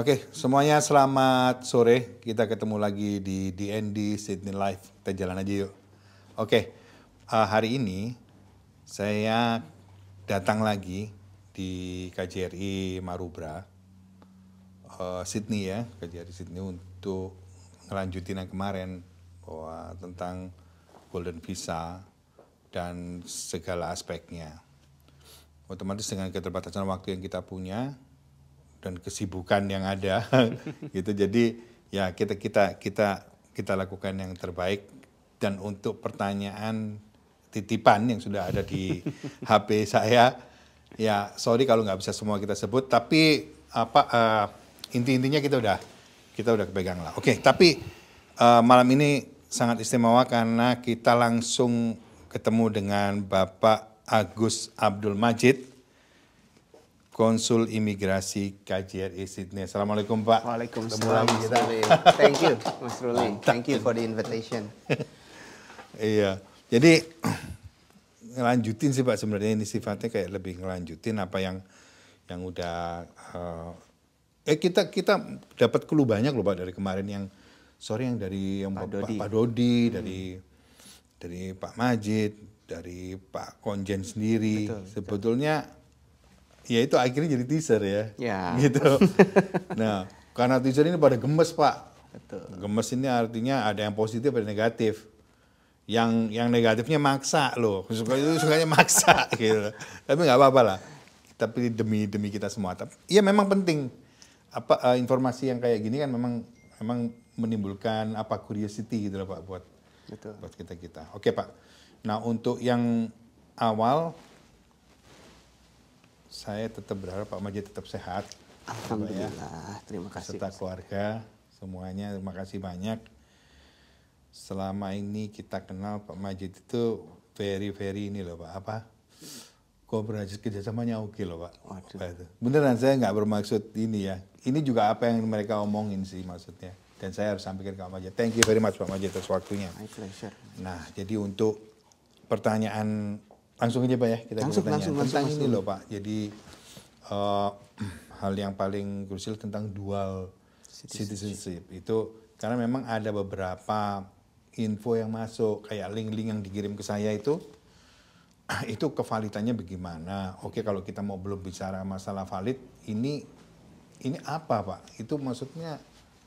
Oke, semuanya selamat sore. Kita ketemu lagi di DND Sydney Live. Kita jalan aja yuk. Oke, hari ini saya datang lagi di KJRI Marubra, Sydney ya, KJRI Sydney untuk ngelanjutin yang kemarin bahwa tentang Golden Visa dan segala aspeknya. Otomatis dengan keterbatasan waktu yang kita punya dan kesibukan yang ada gitu, jadi ya kita lakukan yang terbaik. Dan untuk pertanyaan titipan yang sudah ada di HP saya, ya sorry kalau nggak bisa semua kita sebut, tapi intinya kita udah kepegang lah. Oke, tapi malam ini sangat istimewa karena kita langsung ketemu dengan Bapak Agus Abdul Majid, Konsul Imigrasi KJRI Sydney. Assalamualaikum Pak. Waalaikumsalam Mas Ruli. Thank you Mas Ruli. Thank you for the invitation. Iya, jadi ngelanjutin sih Pak, sebenarnya ini sifatnya kayak lebih ngelanjutin apa yang udah kita dapat clue banyak loh Pak dari kemarin, yang dari Pak Dodi, dari Pak Majid, dari Pak Konjen sendiri. Betul, sebetulnya ya itu akhirnya jadi teaser ya. Gitu. Nah, karena teaser ini pada gemes Pak. Betul. Gemes ini artinya ada yang positif, ada yang negatif. Yang negatifnya maksa loh, sukanya maksa gitu. Tapi nggak apa-apa lah. Tapi demi kita semua. Tapi iya memang penting. Informasi yang kayak gini kan memang menimbulkan curiosity gitu loh Pak buat kita. Oke Pak. Nah, untuk yang awal, saya tetap berharap Pak Majid tetap sehat. Alhamdulillah, terima kasih. Serta keluarga semuanya, terima kasih banyak. Selama ini kita kenal Pak Majid itu very ini loh Pak, kooperasi kerjasamanya oke loh Pak. Waduh. Beneran, saya nggak bermaksud ini ya. Ini juga apa yang mereka omongin sih maksudnya. Dan saya harus sampaikan ke Pak Majid. Thank you very much Pak Majid atas waktunya. My pleasure. Nah, jadi untuk pertanyaan langsung aja Pak ya, kita langsung ini loh Pak. Jadi hal yang paling krusial tentang dual citizenship itu, karena memang ada beberapa info yang masuk, kayak link-link yang dikirim ke saya itu kevalitannya bagaimana? Oke, kalau kita mau belum bicara masalah valid, ini apa Pak? Itu maksudnya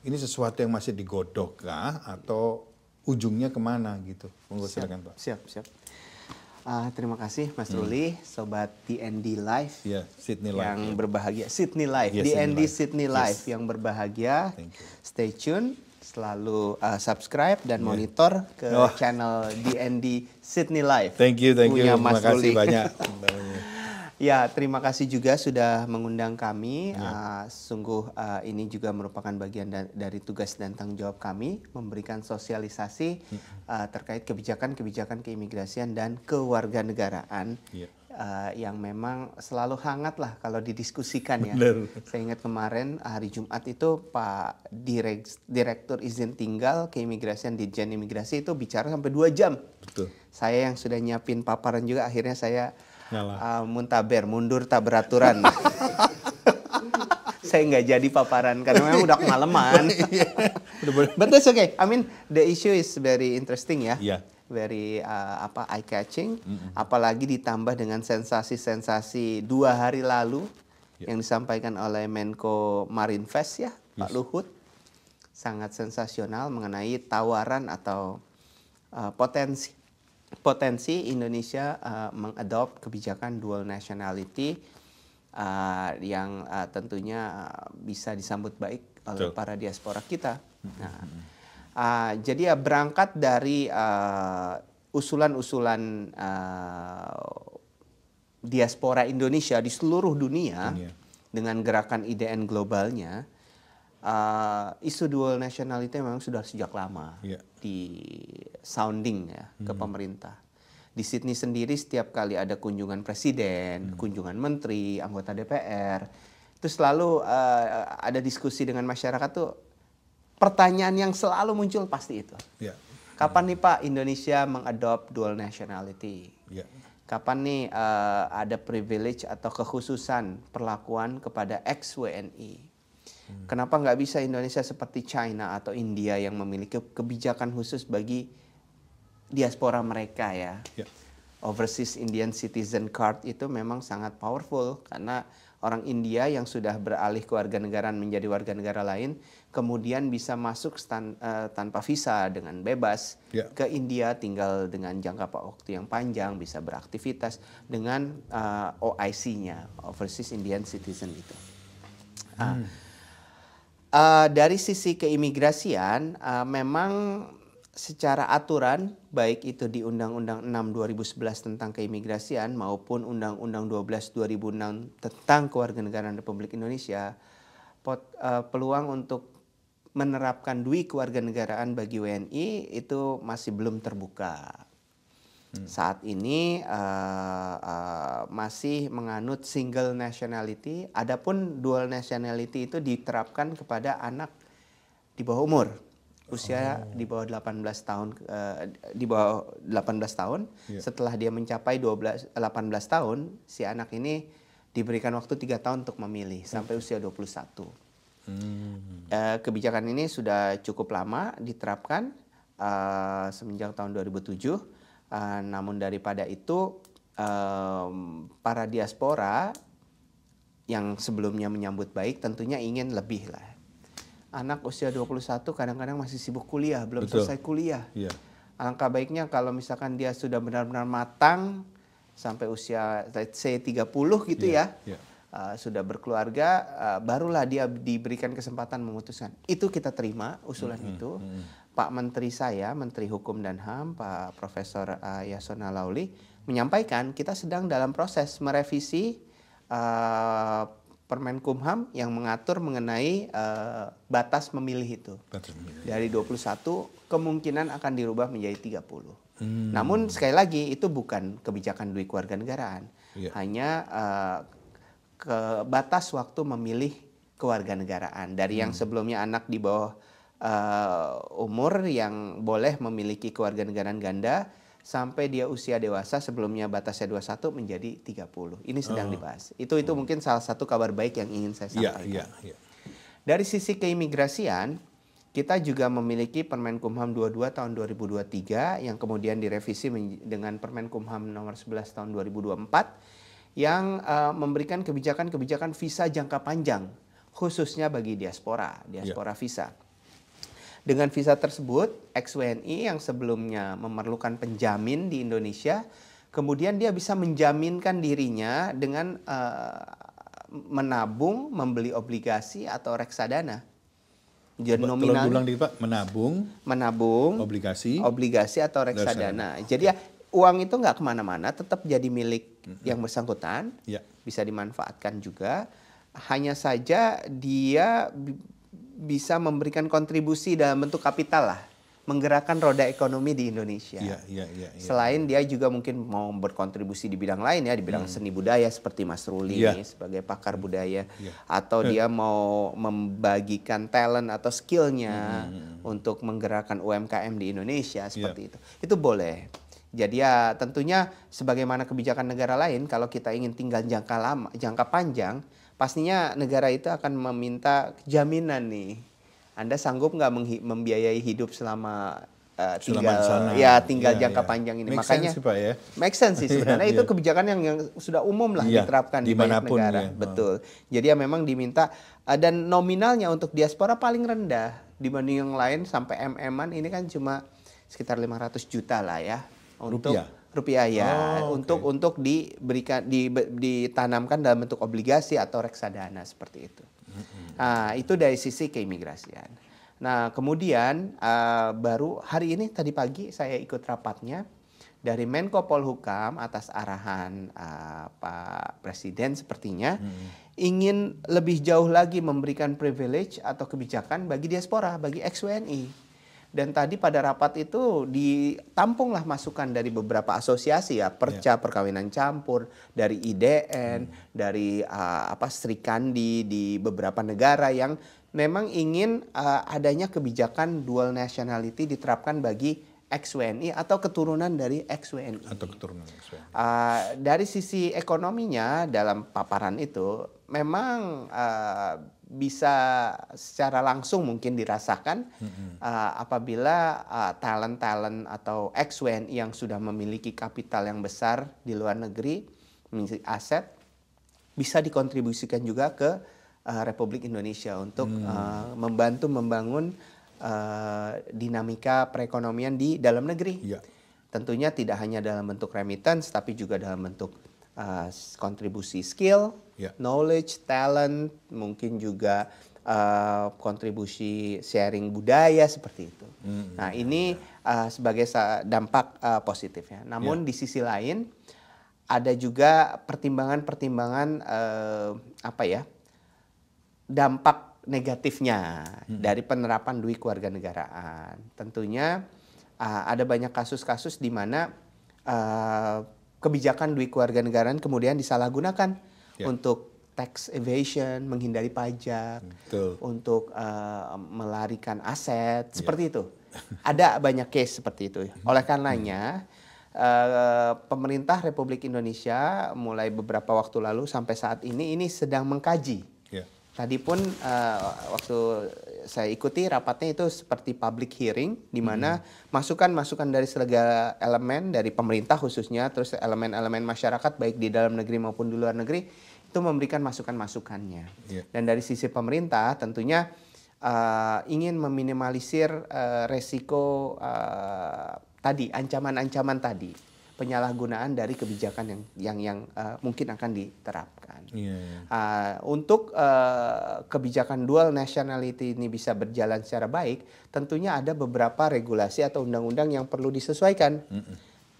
ini sesuatu yang masih digodok kah atau ujungnya kemana gitu? Monggo silakan Pak. Siap. Terima kasih Mas Ruli, Sobat DND Live Sydney Live yang berbahagia. Sydney Live, DND Sydney Live yang berbahagia. Stay tune, selalu subscribe dan monitor ke channel DND Sydney Live. Thank you. Terima kasih banyak. Ya, terima kasih juga sudah mengundang kami. Sungguh ini juga merupakan bagian dari tugas dan tanggung jawab kami, memberikan sosialisasi terkait kebijakan keimigrasian dan kewarganegaraan yang memang selalu hangat lah kalau didiskusikan ya. Saya ingat kemarin hari Jumat itu Pak Direktur Izin Tinggal Keimigrasian Ditjen Imigrasi itu bicara sampai 2 jam. Betul. Saya yang sudah nyiapin paparan juga, akhirnya saya mundur tak beraturan. Saya nggak jadi paparan karena memang udah kemalaman. But that's okay. I mean the issue is very interesting ya. Very eye catching. Apalagi ditambah dengan sensasi-sensasi 2 hari lalu yang disampaikan oleh Menko Marinvest ya, Pak Luhut. Sangat sensasional mengenai tawaran atau potensi Indonesia mengadop kebijakan dual nationality yang tentunya bisa disambut baik oleh para diaspora kita. Jadi ya berangkat dari usulan-usulan diaspora Indonesia di seluruh dunia dengan gerakan IDN globalnya, isu dual nationality memang sudah sejak lama di sounding ya ke pemerintah. Di Sydney sendiri setiap kali ada kunjungan presiden, kunjungan menteri, anggota DPR, itu selalu ada diskusi dengan masyarakat tuh. Pertanyaan yang selalu muncul pasti itu. Kapan nih Pak Indonesia mengadop dual nationality? Kapan nih ada privilege atau kekhususan perlakuan kepada ex-WNI? Kenapa nggak bisa Indonesia seperti China atau India yang memiliki kebijakan khusus bagi diaspora mereka ya? Overseas Indian Citizen Card itu memang sangat powerful karena orang India yang sudah beralih ke warganegaraan menjadi warga negara lain kemudian bisa masuk tanpa visa dengan bebas ke India, tinggal dengan jangka waktu yang panjang, bisa beraktivitas dengan OIC-nya, Overseas Indian Citizen itu. Dari sisi keimigrasian, memang secara aturan, baik itu di Undang-Undang 6 2011 tentang keimigrasian maupun Undang-Undang 12 2006 tentang kewarganegaraan Republik Indonesia, peluang untuk menerapkan dui kewarganegaraan bagi WNI itu masih belum terbuka. Saat ini masih menganut single nationality, adapun dual nationality itu diterapkan kepada anak di bawah umur. Usia di bawah 18 tahun, setelah dia mencapai 18 tahun, si anak ini diberikan waktu 3 tahun untuk memilih sampai usia 21. Kebijakan ini sudah cukup lama diterapkan semenjak tahun 2007. Namun daripada itu para diaspora yang sebelumnya menyambut baik tentunya ingin lebih lah. Anak usia 21 kadang-kadang masih sibuk kuliah, belum selesai kuliah. Alangkah baiknya kalau misalkan dia sudah benar-benar matang sampai usia let's say 30 gitu sudah berkeluarga, barulah dia diberikan kesempatan memutuskan. Itu kita terima usulan itu. Pak Menteri saya, Menteri Hukum dan HAM, Pak Profesor Yasona Lauli menyampaikan kita sedang dalam proses merevisi Permenkumham yang mengatur mengenai batas memilih itu. Dari 21 kemungkinan akan dirubah menjadi 30. Namun sekali lagi itu bukan kebijakan dui kewarganegaraan. Hanya batas waktu memilih kewarganegaraan. Dari yang sebelumnya anak di bawah umur yang boleh memiliki kewarganegaraan ganda sampai dia usia dewasa, sebelumnya batasnya 21 menjadi 30. Ini sedang dibahas. Itu mungkin salah satu kabar baik yang ingin saya sampaikan. Dari sisi keimigrasian, kita juga memiliki Permenkumham 22 tahun 2023 yang kemudian direvisi dengan Permenkumham nomor 11 tahun 2024 yang memberikan kebijakan-kebijakan visa jangka panjang khususnya bagi diaspora visa. Dengan visa tersebut, ex-WNI yang sebelumnya memerlukan penjamin di Indonesia, kemudian dia bisa menjaminkan dirinya dengan menabung, membeli obligasi atau reksadana. Jadi nominal. Ulang dikit Pak, menabung, obligasi atau reksadana. Jadi uang itu nggak kemana-mana, tetap jadi milik yang bersangkutan, bisa dimanfaatkan juga. Hanya saja dia bisa memberikan kontribusi dalam bentuk kapital lah, menggerakkan roda ekonomi di Indonesia. Selain dia juga mungkin mau berkontribusi di bidang lain ya, di bidang seni budaya seperti Mas Ruli sebagai pakar budaya, atau dia mau membagikan talent atau skillnya untuk menggerakkan UMKM di Indonesia seperti itu. Itu boleh. Jadi ya tentunya sebagaimana kebijakan negara lain, kalau kita ingin tinggal jangka panjang, pastinya negara itu akan meminta jaminan nih. Anda sanggup nggak membiayai hidup selama tinggal jangka panjang ini? Makanya make sense sih sebenarnya. Itu kebijakan yang sudah umum lah diterapkan di banyak negara. Betul. Jadi ya memang diminta dan nominalnya untuk diaspora paling rendah dibanding yang lain sampai MM-an ini kan cuma sekitar 500 juta lah ya untuk rupiah untuk diberikan ditanamkan dalam bentuk obligasi atau reksadana seperti itu. Nah, itu dari sisi keimigrasian. Nah, kemudian baru hari ini tadi pagi saya ikut rapatnya dari Menko Polhukam atas arahan Pak Presiden sepertinya ingin lebih jauh lagi memberikan privilege atau kebijakan bagi diaspora, bagi ex-WNI. Dan tadi pada rapat itu ditampunglah masukan dari beberapa asosiasi ya, Perca Perkawinan Campur, dari IDN, dari Sri Kandi di beberapa negara yang memang ingin adanya kebijakan dual nationality diterapkan bagi ex-WNI atau keturunan dari ex-WNI. Dari sisi ekonominya dalam paparan itu memang bisa secara langsung mungkin dirasakan apabila talent-talent atau ex-WNI yang sudah memiliki kapital yang besar di luar negeri, memiliki aset, bisa dikontribusikan juga ke Republik Indonesia untuk membantu membangun dinamika perekonomian di dalam negeri. Ya. Tentunya tidak hanya dalam bentuk remittance, tapi juga dalam bentuk kontribusi skill, knowledge, talent, mungkin juga kontribusi sharing budaya seperti itu. Nah ini sebagai dampak positifnya. Namun di sisi lain ada juga pertimbangan-pertimbangan dampak negatifnya dari penerapan duit kewarganegaraan. Tentunya ada banyak kasus-kasus di mana kebijakan duit kewarganegaraan kemudian disalahgunakan untuk tax evasion, menghindari pajak, untuk melarikan aset, seperti itu. Ada banyak case seperti itu. Oleh karenanya, pemerintah Republik Indonesia mulai beberapa waktu lalu sampai saat ini sedang mengkaji. Tadi pun waktu saya ikuti rapatnya itu seperti public hearing, di mana masukan-masukan dari segala elemen, dari pemerintah khususnya, terus elemen-elemen masyarakat baik di dalam negeri maupun di luar negeri, itu memberikan masukan-masukannya. Dan dari sisi pemerintah tentunya ingin meminimalisir resiko tadi, ancaman-ancaman tadi, penyalahgunaan dari kebijakan yang mungkin akan diterapkan. Untuk kebijakan dual nationality ini bisa berjalan secara baik, tentunya ada beberapa regulasi atau undang-undang yang perlu disesuaikan.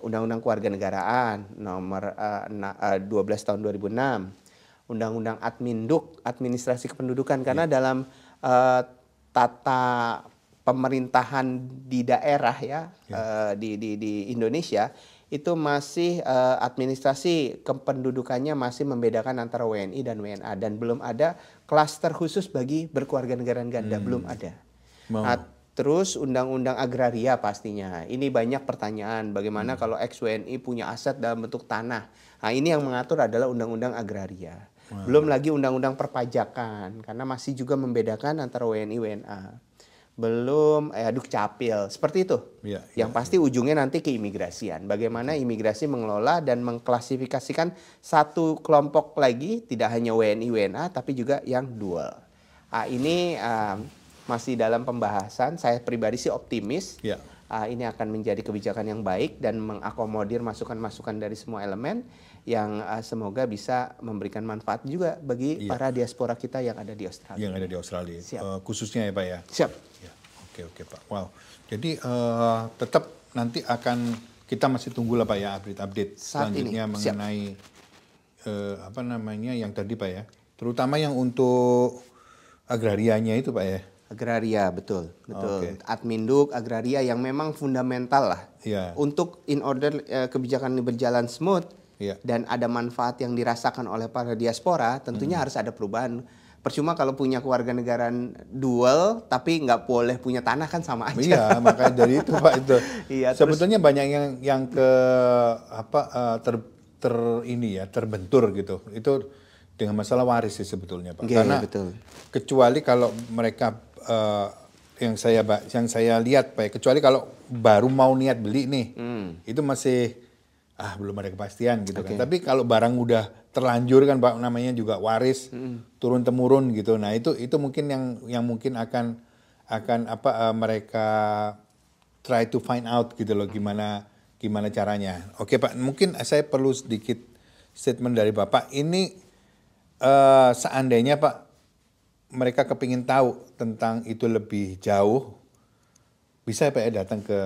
Undang-Undang Kewarganegaraan nomor 12 tahun 2006, Undang-Undang Adminduk, Administrasi Kependudukan, karena dalam tata pemerintahan di daerah di Indonesia itu masih administrasi kependudukannya masih membedakan antara WNI dan WNA, dan belum ada klaster khusus bagi berkewarganegaraan ganda, belum ada. Terus undang-undang agraria pastinya. Ini banyak pertanyaan, bagaimana kalau ex-WNI punya aset dalam bentuk tanah. Nah ini yang mengatur adalah undang-undang agraria. Belum lagi undang-undang perpajakan, karena masih juga membedakan antara WNI WNA. Belum dukcapil, seperti itu. Yang pasti ujungnya nanti keimigrasian. Bagaimana imigrasi mengelola dan mengklasifikasikan satu kelompok lagi, tidak hanya WNI WNA tapi juga yang dual. Ini masih dalam pembahasan. Saya pribadi sih optimis. Ini akan menjadi kebijakan yang baik dan mengakomodir masukan-masukan dari semua elemen yang semoga bisa memberikan manfaat juga bagi para diaspora kita yang ada di Australia. Yang ada di Australia, khususnya ya Pak ya? Siap. Oke Pak. Wow. Jadi tetap nanti akan kita masih tunggu lah Pak ya update selanjutnya mengenai yang tadi Pak ya. Terutama yang untuk agrarianya itu Pak ya. Agraria, betul. Adminduk, agraria yang memang fundamental lah. Untuk in order kebijakan ini berjalan smooth dan ada manfaat yang dirasakan oleh para diaspora, tentunya harus ada perubahan. Percuma kalau punya kewarganegaraan dual tapi nggak boleh punya tanah, kan sama aja. Iya, makanya dari itu Pak itu. Sebetulnya banyak yang terbentur gitu. Itu dengan masalah waris sih sebetulnya Pak. Karena kecuali kalau mereka yang saya lihat Pak, kecuali kalau baru mau niat beli nih, itu masih belum ada kepastian gitu kan. Tapi kalau barang udah terlanjur kan Pak, namanya juga waris turun temurun gitu. Nah itu mungkin yang mungkin akan mereka try to find out gitu loh, gimana caranya. Oke Pak, mungkin saya perlu sedikit statement dari Bapak. Ini seandainya Pak mereka kepingin tahu tentang itu lebih jauh, bisa Pak ya datang ke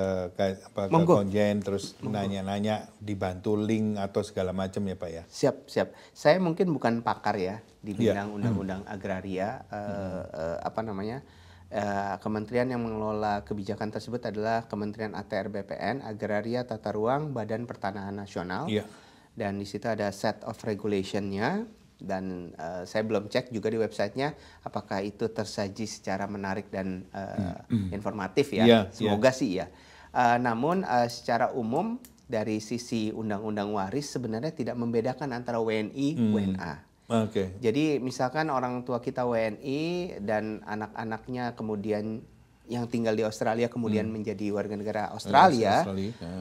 konjen terus nanya-nanya, dibantu link atau segala macam ya Pak ya? Siap. Saya mungkin bukan pakar ya di bidang undang-undang agraria. Kementerian yang mengelola kebijakan tersebut adalah Kementerian ATR BPN, Agraria Tata Ruang Badan Pertanahan Nasional. Dan di situ ada set of regulation-nya. Dan saya belum cek juga di websitenya apakah itu tersaji secara menarik dan informatif ya. Semoga sih ya. Namun secara umum dari sisi undang-undang waris sebenarnya tidak membedakan antara WNI, WNA. Jadi misalkan orang tua kita WNI dan anak-anaknya kemudian yang tinggal di Australia kemudian menjadi warga negara Australia,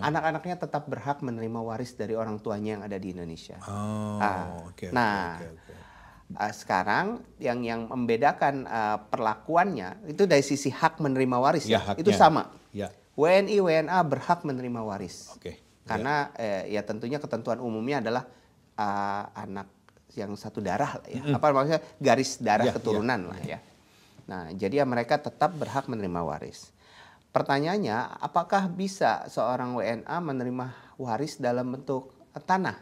anak-anaknya tetap berhak menerima waris dari orang tuanya yang ada di Indonesia. Sekarang yang membedakan perlakuannya itu dari sisi hak menerima waris itu sama. WNI WNA berhak menerima waris. Karena ya tentunya ketentuan umumnya adalah anak yang satu darah lah ya. Apa maksudnya garis darah keturunan lah ya. Nah, jadi mereka tetap berhak menerima waris. Pertanyaannya, apakah bisa seorang WNA menerima waris dalam bentuk tanah?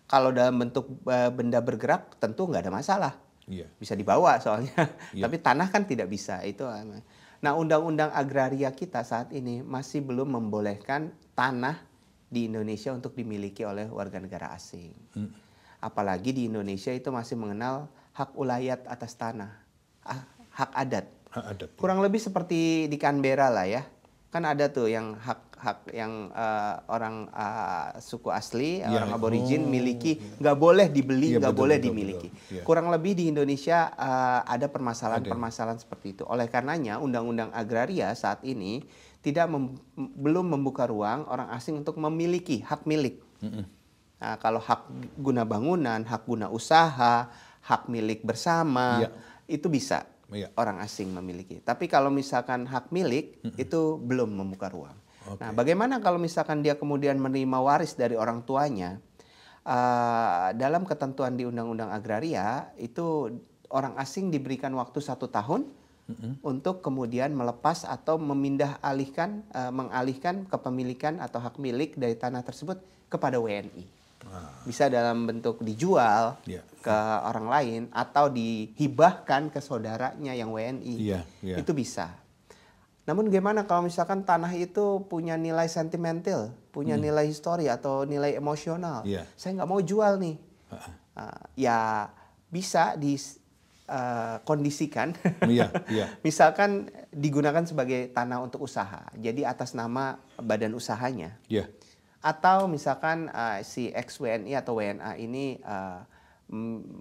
Kalau dalam bentuk benda bergerak tentu nggak ada masalah. Bisa dibawa soalnya. Tapi tanah kan tidak bisa. Itu. Nah, undang-undang agraria kita saat ini masih belum membolehkan tanah di Indonesia untuk dimiliki oleh warga negara asing. Apalagi di Indonesia itu masih mengenal hak ulayat atas tanah. Hak adat. Kurang lebih seperti di Canberra lah ya. Kan ada tuh yang hak yang orang suku asli, orang aborigin miliki, nggak boleh dibeli, nggak boleh dimiliki. Kurang lebih di Indonesia ada permasalahan-permasalahan seperti itu. Oleh karenanya Undang-Undang Agraria saat ini belum membuka ruang orang asing untuk memiliki hak milik. Nah, kalau hak guna bangunan, hak guna usaha, hak milik bersama, itu bisa orang asing memiliki. Tapi kalau misalkan hak milik, itu belum membuka ruang. Nah, bagaimana kalau misalkan dia kemudian menerima waris dari orang tuanya? Dalam ketentuan di Undang-Undang Agraria, itu orang asing diberikan waktu 1 tahun untuk kemudian melepas atau mengalihkan kepemilikan atau hak milik dari tanah tersebut kepada WNI. Bisa dalam bentuk dijual ke orang lain atau dihibahkan ke saudaranya yang WNI. Itu bisa. Namun gimana kalau misalkan tanah itu punya nilai sentimental, punya nilai histori atau nilai emosional. Saya nggak mau jual nih. Ya bisa dikondisikan. Misalkan digunakan sebagai tanah untuk usaha. Jadi atas nama badan usahanya. Atau misalkan si ex-WNI atau WNA ini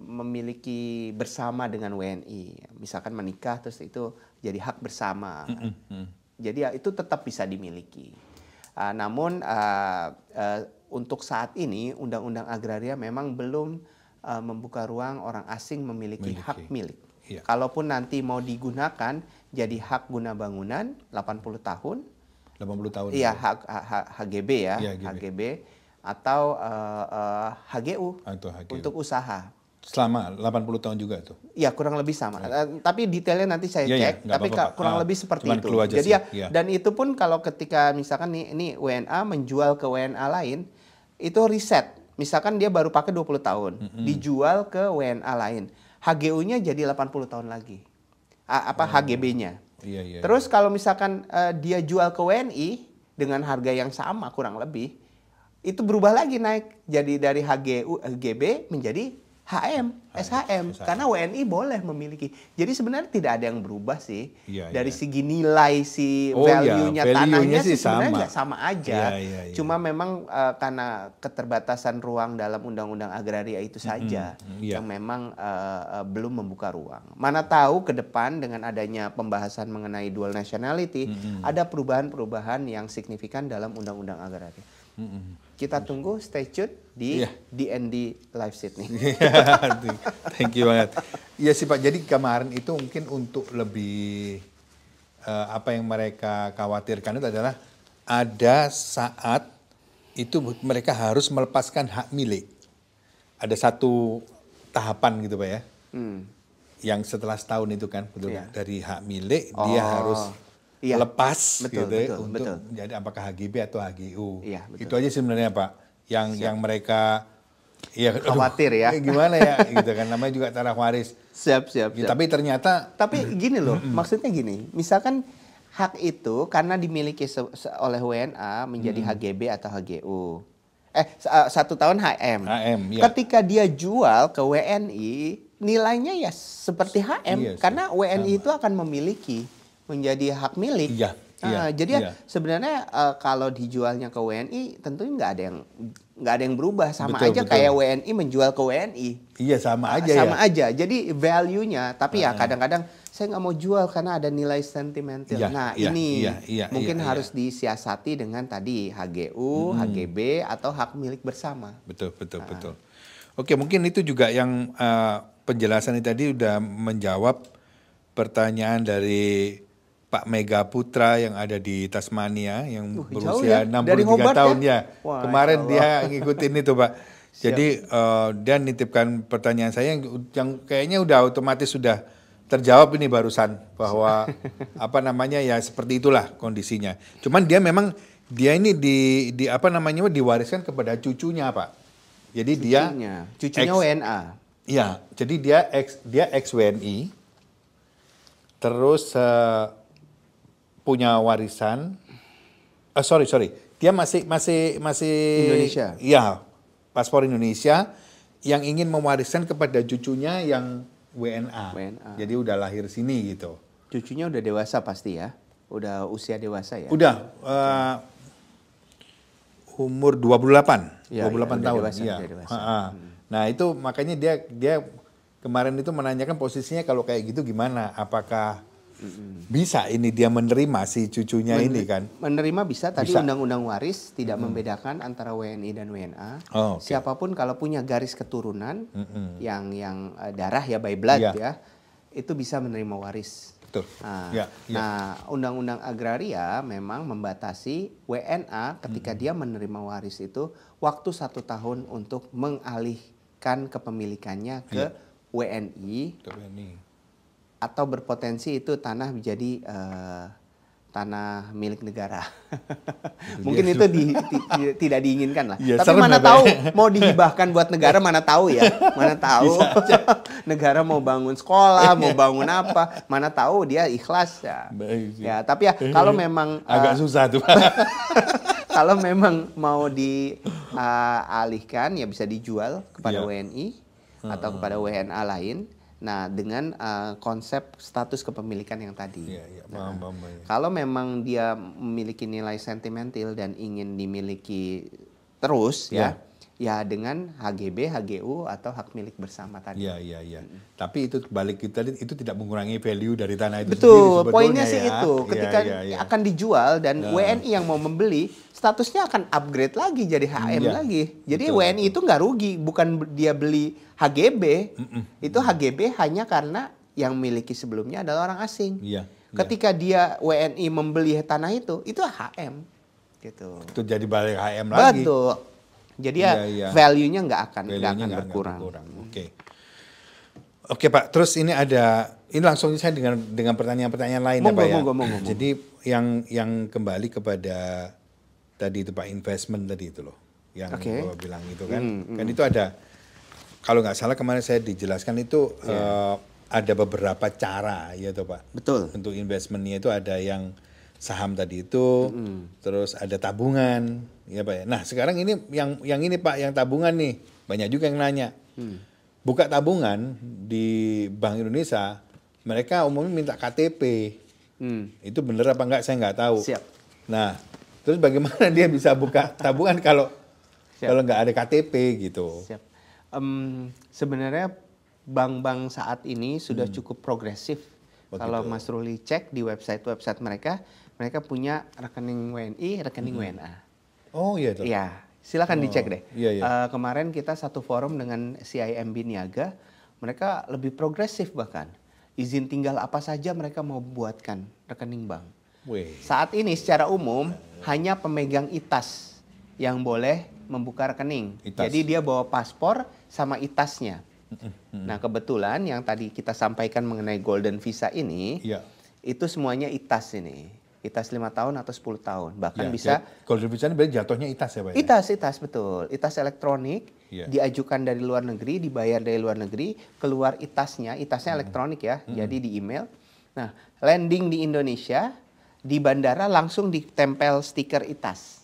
memiliki bersama dengan WNI. Misalkan menikah terus itu jadi hak bersama. Jadi itu tetap bisa dimiliki. Namun untuk saat ini Undang-Undang Agraria memang belum membuka ruang orang asing memiliki hak milik. Kalaupun nanti mau digunakan jadi hak guna bangunan 80 tahun. 80 tahun. Iya, HGB ya, HGB atau HGU untuk usaha. Selama 80 tahun juga tuh? Iya, kurang lebih sama. Tapi detailnya nanti saya cek, tapi kurang lebih seperti itu. Jadi dan itu pun kalau ketika misalkan ini WNA menjual ke WNA lain, itu riset. Misalkan dia baru pakai 20 tahun, dijual ke WNA lain. HGU-nya jadi 80 tahun lagi. HGB-nya. Terus kalau misalkan dia jual ke WNI dengan harga yang sama kurang lebih, itu berubah lagi naik. Jadi dari HGB menjadi SHM. Karena WNI boleh memiliki. Jadi sebenarnya tidak ada yang berubah sih. Dari segi nilai value-nya tanahnya sih sebenarnya sama aja. Cuma memang karena keterbatasan ruang dalam Undang-Undang Agraria itu saja yang memang belum membuka ruang. Mana tahu ke depan dengan adanya pembahasan mengenai dual nationality ada perubahan-perubahan yang signifikan dalam Undang-Undang Agraria. Kita tunggu, stay tune di DND Live Sydney. Thank you banget. Iya sih Pak, jadi kemarin itu mungkin untuk lebih apa yang mereka khawatirkan itu adalah ada saat itu mereka harus melepaskan hak milik. Ada satu tahapan gitu Pak ya. Yang setelah setahun itu kan, betul dari hak milik dia harus lepas untuk jadi apakah HGB atau HGU. Itu aja sebenarnya Pak yang mereka khawatir ya. Gimana ya gitu kan, namanya juga tanah waris. Siap. Tapi ternyata gini loh, maksudnya gini. Misalkan hak itu karena dimiliki oleh WNA menjadi HGB atau HGU. 1 tahun HM. Ketika dia jual ke WNI, nilainya ya seperti HM karena WNI itu akan memiliki menjadi hak milik. Jadi sebenarnya kalau dijualnya ke WNI tentunya nggak ada yang berubah, sama aja kayak WNI menjual ke WNI. Iya, sama aja sama aja. Jadi value-nya, tapi ya kadang-kadang saya nggak mau jual karena ada nilai sentimental. Ini mungkin harus disiasati dengan tadi HGU, HGB atau hak milik bersama. Betul. Oke, mungkin itu juga yang penjelasan ini tadi udah menjawab pertanyaan dari Pak Mega Putra yang ada di Tasmania yang berusia 63 tahun ya. Wah, kemarin dia ngikutin itu, Pak. Jadi dia nitipkan pertanyaan saya yang kayaknya udah otomatis sudah terjawab ini barusan, bahwa apa namanya ya seperti itulah kondisinya. Cuman dia memang ini diwariskan kepada cucunya, Pak. Jadi cucunya WNA. Iya, jadi dia ex WNI. Terus punya warisan. Sorry. Dia masih Indonesia. Iya, paspor Indonesia yang ingin mewariskan kepada cucunya yang WNA. Jadi udah lahir sini gitu. Cucunya udah dewasa pasti ya? Udah usia dewasa ya? Udah umur 28. Ya, 28 tahun. Dewasa, iya. Dewasa. Nah, itu makanya dia kemarin itu menanyakan posisinya kalau kayak gitu gimana? Apakah bisa ini dia menerima si cucunya ini kan? Menerima bisa. Tadi Undang-Undang Waris tidak membedakan antara WNI dan WNA. Siapapun kalau punya garis keturunan yang darah ya by blood ya, itu bisa menerima waris. Betul. Nah, Undang-Undang Agraria memang membatasi WNA ketika dia menerima waris itu waktu 1 tahun untuk mengalihkan kepemilikannya ke WNI. Atau berpotensi itu tanah menjadi tanah milik negara. Mungkin itu tidak diinginkan lah. Ya, tapi mana tahu mau dihibahkan buat negara, mana tahu ya. Mana tahu negara mau bangun sekolah, mau bangun apa, mana tahu dia ikhlas ya. Ya, tapi ya kalau memang agak susah tuh. Kalau memang mau dialihkan ya bisa dijual kepada WNI atau kepada WNA lain. Nah, dengan konsep status kepemilikan yang tadi. Kalau memang dia memiliki nilai sentimental dan ingin dimiliki terus ya dengan HGB, HGU atau hak milik bersama tadi. Iya. Tapi itu balik kita itu tidak mengurangi value dari tanah itu. Betul, poinnya sih itu. Ketika akan dijual dan WNI yang mau membeli, statusnya akan upgrade lagi jadi HM lagi. Jadi WNI itu nggak rugi, bukan dia beli HGB. Itu HGB hanya karena yang miliki sebelumnya adalah orang asing. Ketika dia WNI membeli tanah itu HM. Gitu. Itu jadi balik HM lagi. Betul. Jadi value-nya nggak akan berkurang. Oke Pak, terus ini langsung saya dengan pertanyaan-pertanyaan lain ya Pak ya. Jadi yang kembali kepada tadi itu Pak, investment tadi itu loh, yang Bapak bilang itu kan, kan itu ada, kalau nggak salah kemarin saya dijelaskan itu ada beberapa cara ya tuh Pak. Betul. Untuk investmentnya itu ada yang saham tadi itu, terus ada tabungan, ya Pak ya. Nah sekarang ini yang ini Pak, yang tabungan nih, banyak juga yang nanya. Buka tabungan di Bank Indonesia, mereka umumnya minta KTP. Itu bener apa enggak saya nggak tahu. Siap. Nah, terus bagaimana dia bisa buka tabungan kalau nggak ada KTP gitu? Siap. Sebenarnya bank-bank saat ini sudah cukup progresif. Kalau Mas Ruli cek di website mereka punya rekening WNI, rekening WNA. Oh iya tuh. Iya, silakan dicek deh. Iya. Kemarin kita satu forum dengan CIMB Niaga, mereka lebih progresif bahkan. Izin tinggal apa saja mereka mau buatkan rekening bank. Saat ini secara umum hanya pemegang ITAS yang boleh membuka rekening. Jadi dia bawa paspor sama ITAS-nya. Nah kebetulan yang tadi kita sampaikan mengenai Golden Visa ini, itu semuanya ITAS ini. ITAS 5 tahun atau 10 tahun. Bahkan bisa... Golden Visa ini berarti jatuhnya ITAS ya Pak? ITAS betul. ITAS elektronik, diajukan dari luar negeri, dibayar dari luar negeri, keluar ITAS-nya elektronik ya, jadi di email. Nah, landing di Indonesia, di bandara langsung ditempel stiker ITAS.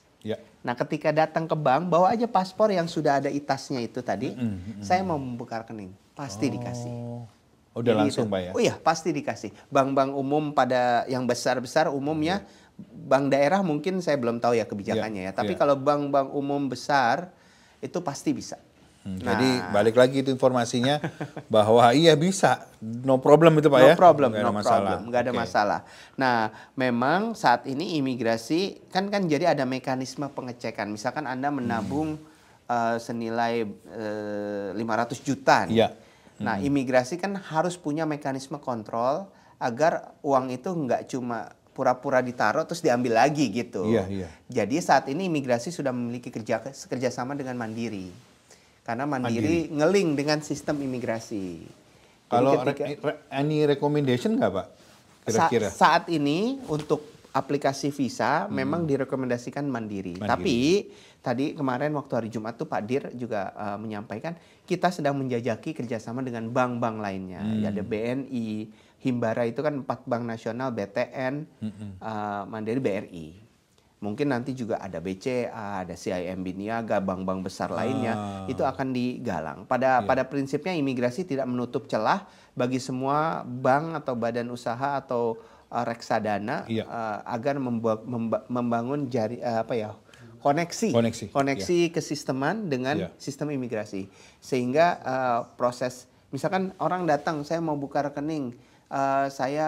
Nah, ketika datang ke bank, bawa aja paspor yang sudah ada ITAS-nya itu tadi, saya mau membuka rekening, pasti dikasih. Udah langsung Pak ya? Oh iya, pasti dikasih. Bank-bank umum pada yang besar-besar umumnya bank daerah mungkin saya belum tahu ya kebijakannya ya. Tapi kalau bank-bank umum besar itu pasti bisa. Jadi balik lagi itu informasinya bahwa iya bisa, no problem itu Pak no ya? Problem, nggak no ada masalah. problem, nggak ada masalah. Nah, memang saat ini imigrasi kan jadi ada mekanisme pengecekan. Misalkan Anda menabung senilai 500 juta nih. Iya. Nah, imigrasi kan harus punya mekanisme kontrol agar uang itu nggak cuma pura-pura ditaruh terus diambil lagi gitu. Iya. Jadi saat ini imigrasi sudah memiliki kerjasama dengan Mandiri. Karena Mandiri ngeling dengan sistem imigrasi. Kalau any recommendation nggak Pak? Kira-kira? Saat ini untuk aplikasi visa memang direkomendasikan Mandiri. Tapi tadi kemarin waktu hari Jumat tuh Pak Dir juga menyampaikan kita sedang menjajaki kerjasama dengan bank-bank lainnya. Ada BNI, Himbara itu kan 4 bank nasional, BTN, Mandiri, BRI. Mungkin nanti juga ada BCA, ada CIMB Niaga, bank-bank besar lainnya itu akan digalang. Pada prinsipnya imigrasi tidak menutup celah bagi semua bank atau badan usaha atau reksadana agar membangun koneksi kesisteman dengan sistem imigrasi. Sehingga proses misalkan orang datang saya mau buka rekening, saya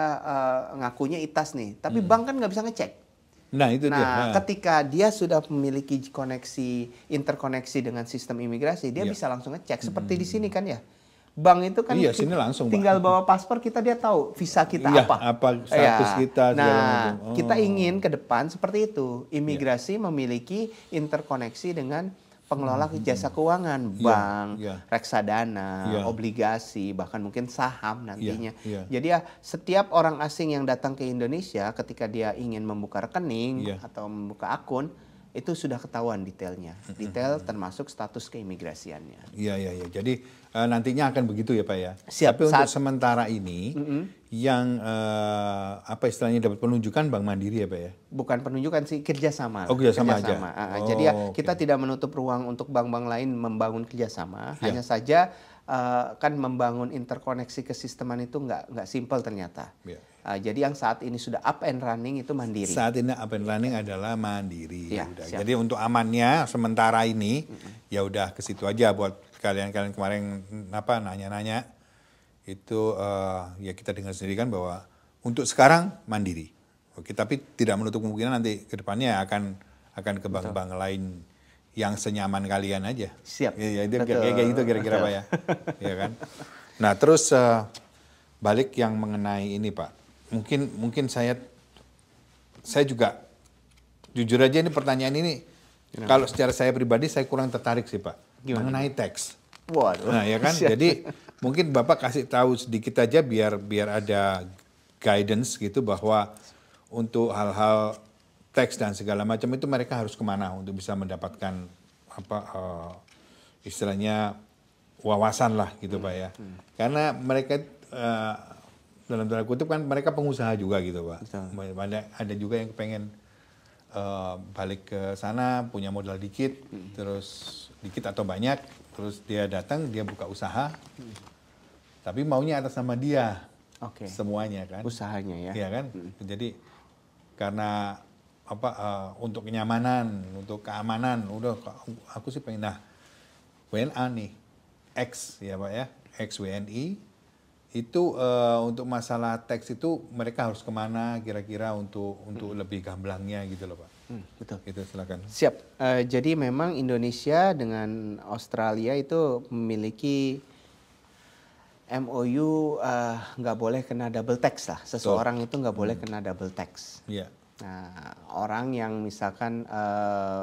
ngakunya ITAS nih, tapi bank kan nggak bisa ngecek. Nah, itu dia. Ketika dia sudah memiliki interkoneksi dengan sistem imigrasi, dia bisa langsung ngecek. Seperti di sini kan ya. Bank itu kan sini langsung, tinggal bawa paspor kita, dia tahu visa kita apa status kita. Nah, kita ingin ke depan seperti itu. Imigrasi memiliki interkoneksi dengan pengelola jasa keuangan, bank, reksadana, obligasi, bahkan mungkin saham nantinya. Jadi setiap orang asing yang datang ke Indonesia ketika dia ingin membuka rekening atau membuka akun, itu sudah ketahuan detailnya. Detail termasuk status keimigrasiannya. Iya. Jadi nantinya akan begitu ya Pak ya. Siap. Tapi untuk sementara ini yang apa istilahnya dapat penunjukan Bank Mandiri ya Pak ya? Bukan penunjukan sih, kerjasama. Kerjasama aja. Jadi kita tidak menutup ruang untuk bank-bank lain membangun kerjasama. Hanya saja kan membangun interkoneksi kesisteman itu nggak simpel ternyata. Jadi yang saat ini sudah up and running itu Mandiri. Saat ini up and running adalah Mandiri. Jadi untuk amannya sementara ini ya udah ke situ aja buat kalian kemarin nanya-nanya itu ya kita dengar sendiri kan bahwa untuk sekarang Mandiri. Oke, tapi tidak menutup kemungkinan nanti ke depannya akan ke bank-bank lain yang senyaman kalian aja. Siap. Ya itu kayak gitu kira-kira Pak ya. Ya kan. Nah, terus balik yang mengenai ini Pak. Mungkin saya juga jujur aja ini pertanyaan ini kalau secara saya pribadi saya kurang tertarik sih Pak. Mengenai teks. Waduh. Nah, ya kan. Jadi mungkin Bapak kasih tahu sedikit aja biar ada guidance gitu bahwa untuk hal-hal teks dan segala macam itu mereka harus kemana untuk bisa mendapatkan istilahnya wawasan lah gitu Pak ya. Karena mereka dalam tanda kutip kan mereka pengusaha juga gitu Pak. Ada juga yang pengen balik ke sana punya modal dikit, terus dikit atau banyak, terus dia datang dia buka usaha, tapi maunya atas nama dia, semuanya kan. Usahanya ya. Iya kan. Jadi karena untuk kenyamanan, untuk keamanan, udah aku sih pengen WNA nih, X ya Pak ya, X WNI. Itu untuk masalah teks itu mereka harus kemana kira-kira untuk lebih gamblangnya gitu loh Pak. Betul. Itu silakan. Siap. Jadi memang Indonesia dengan Australia itu memiliki MOU nggak boleh kena double tax lah. Seseorang itu nggak boleh kena double tax. Iya. Nah, orang yang misalkan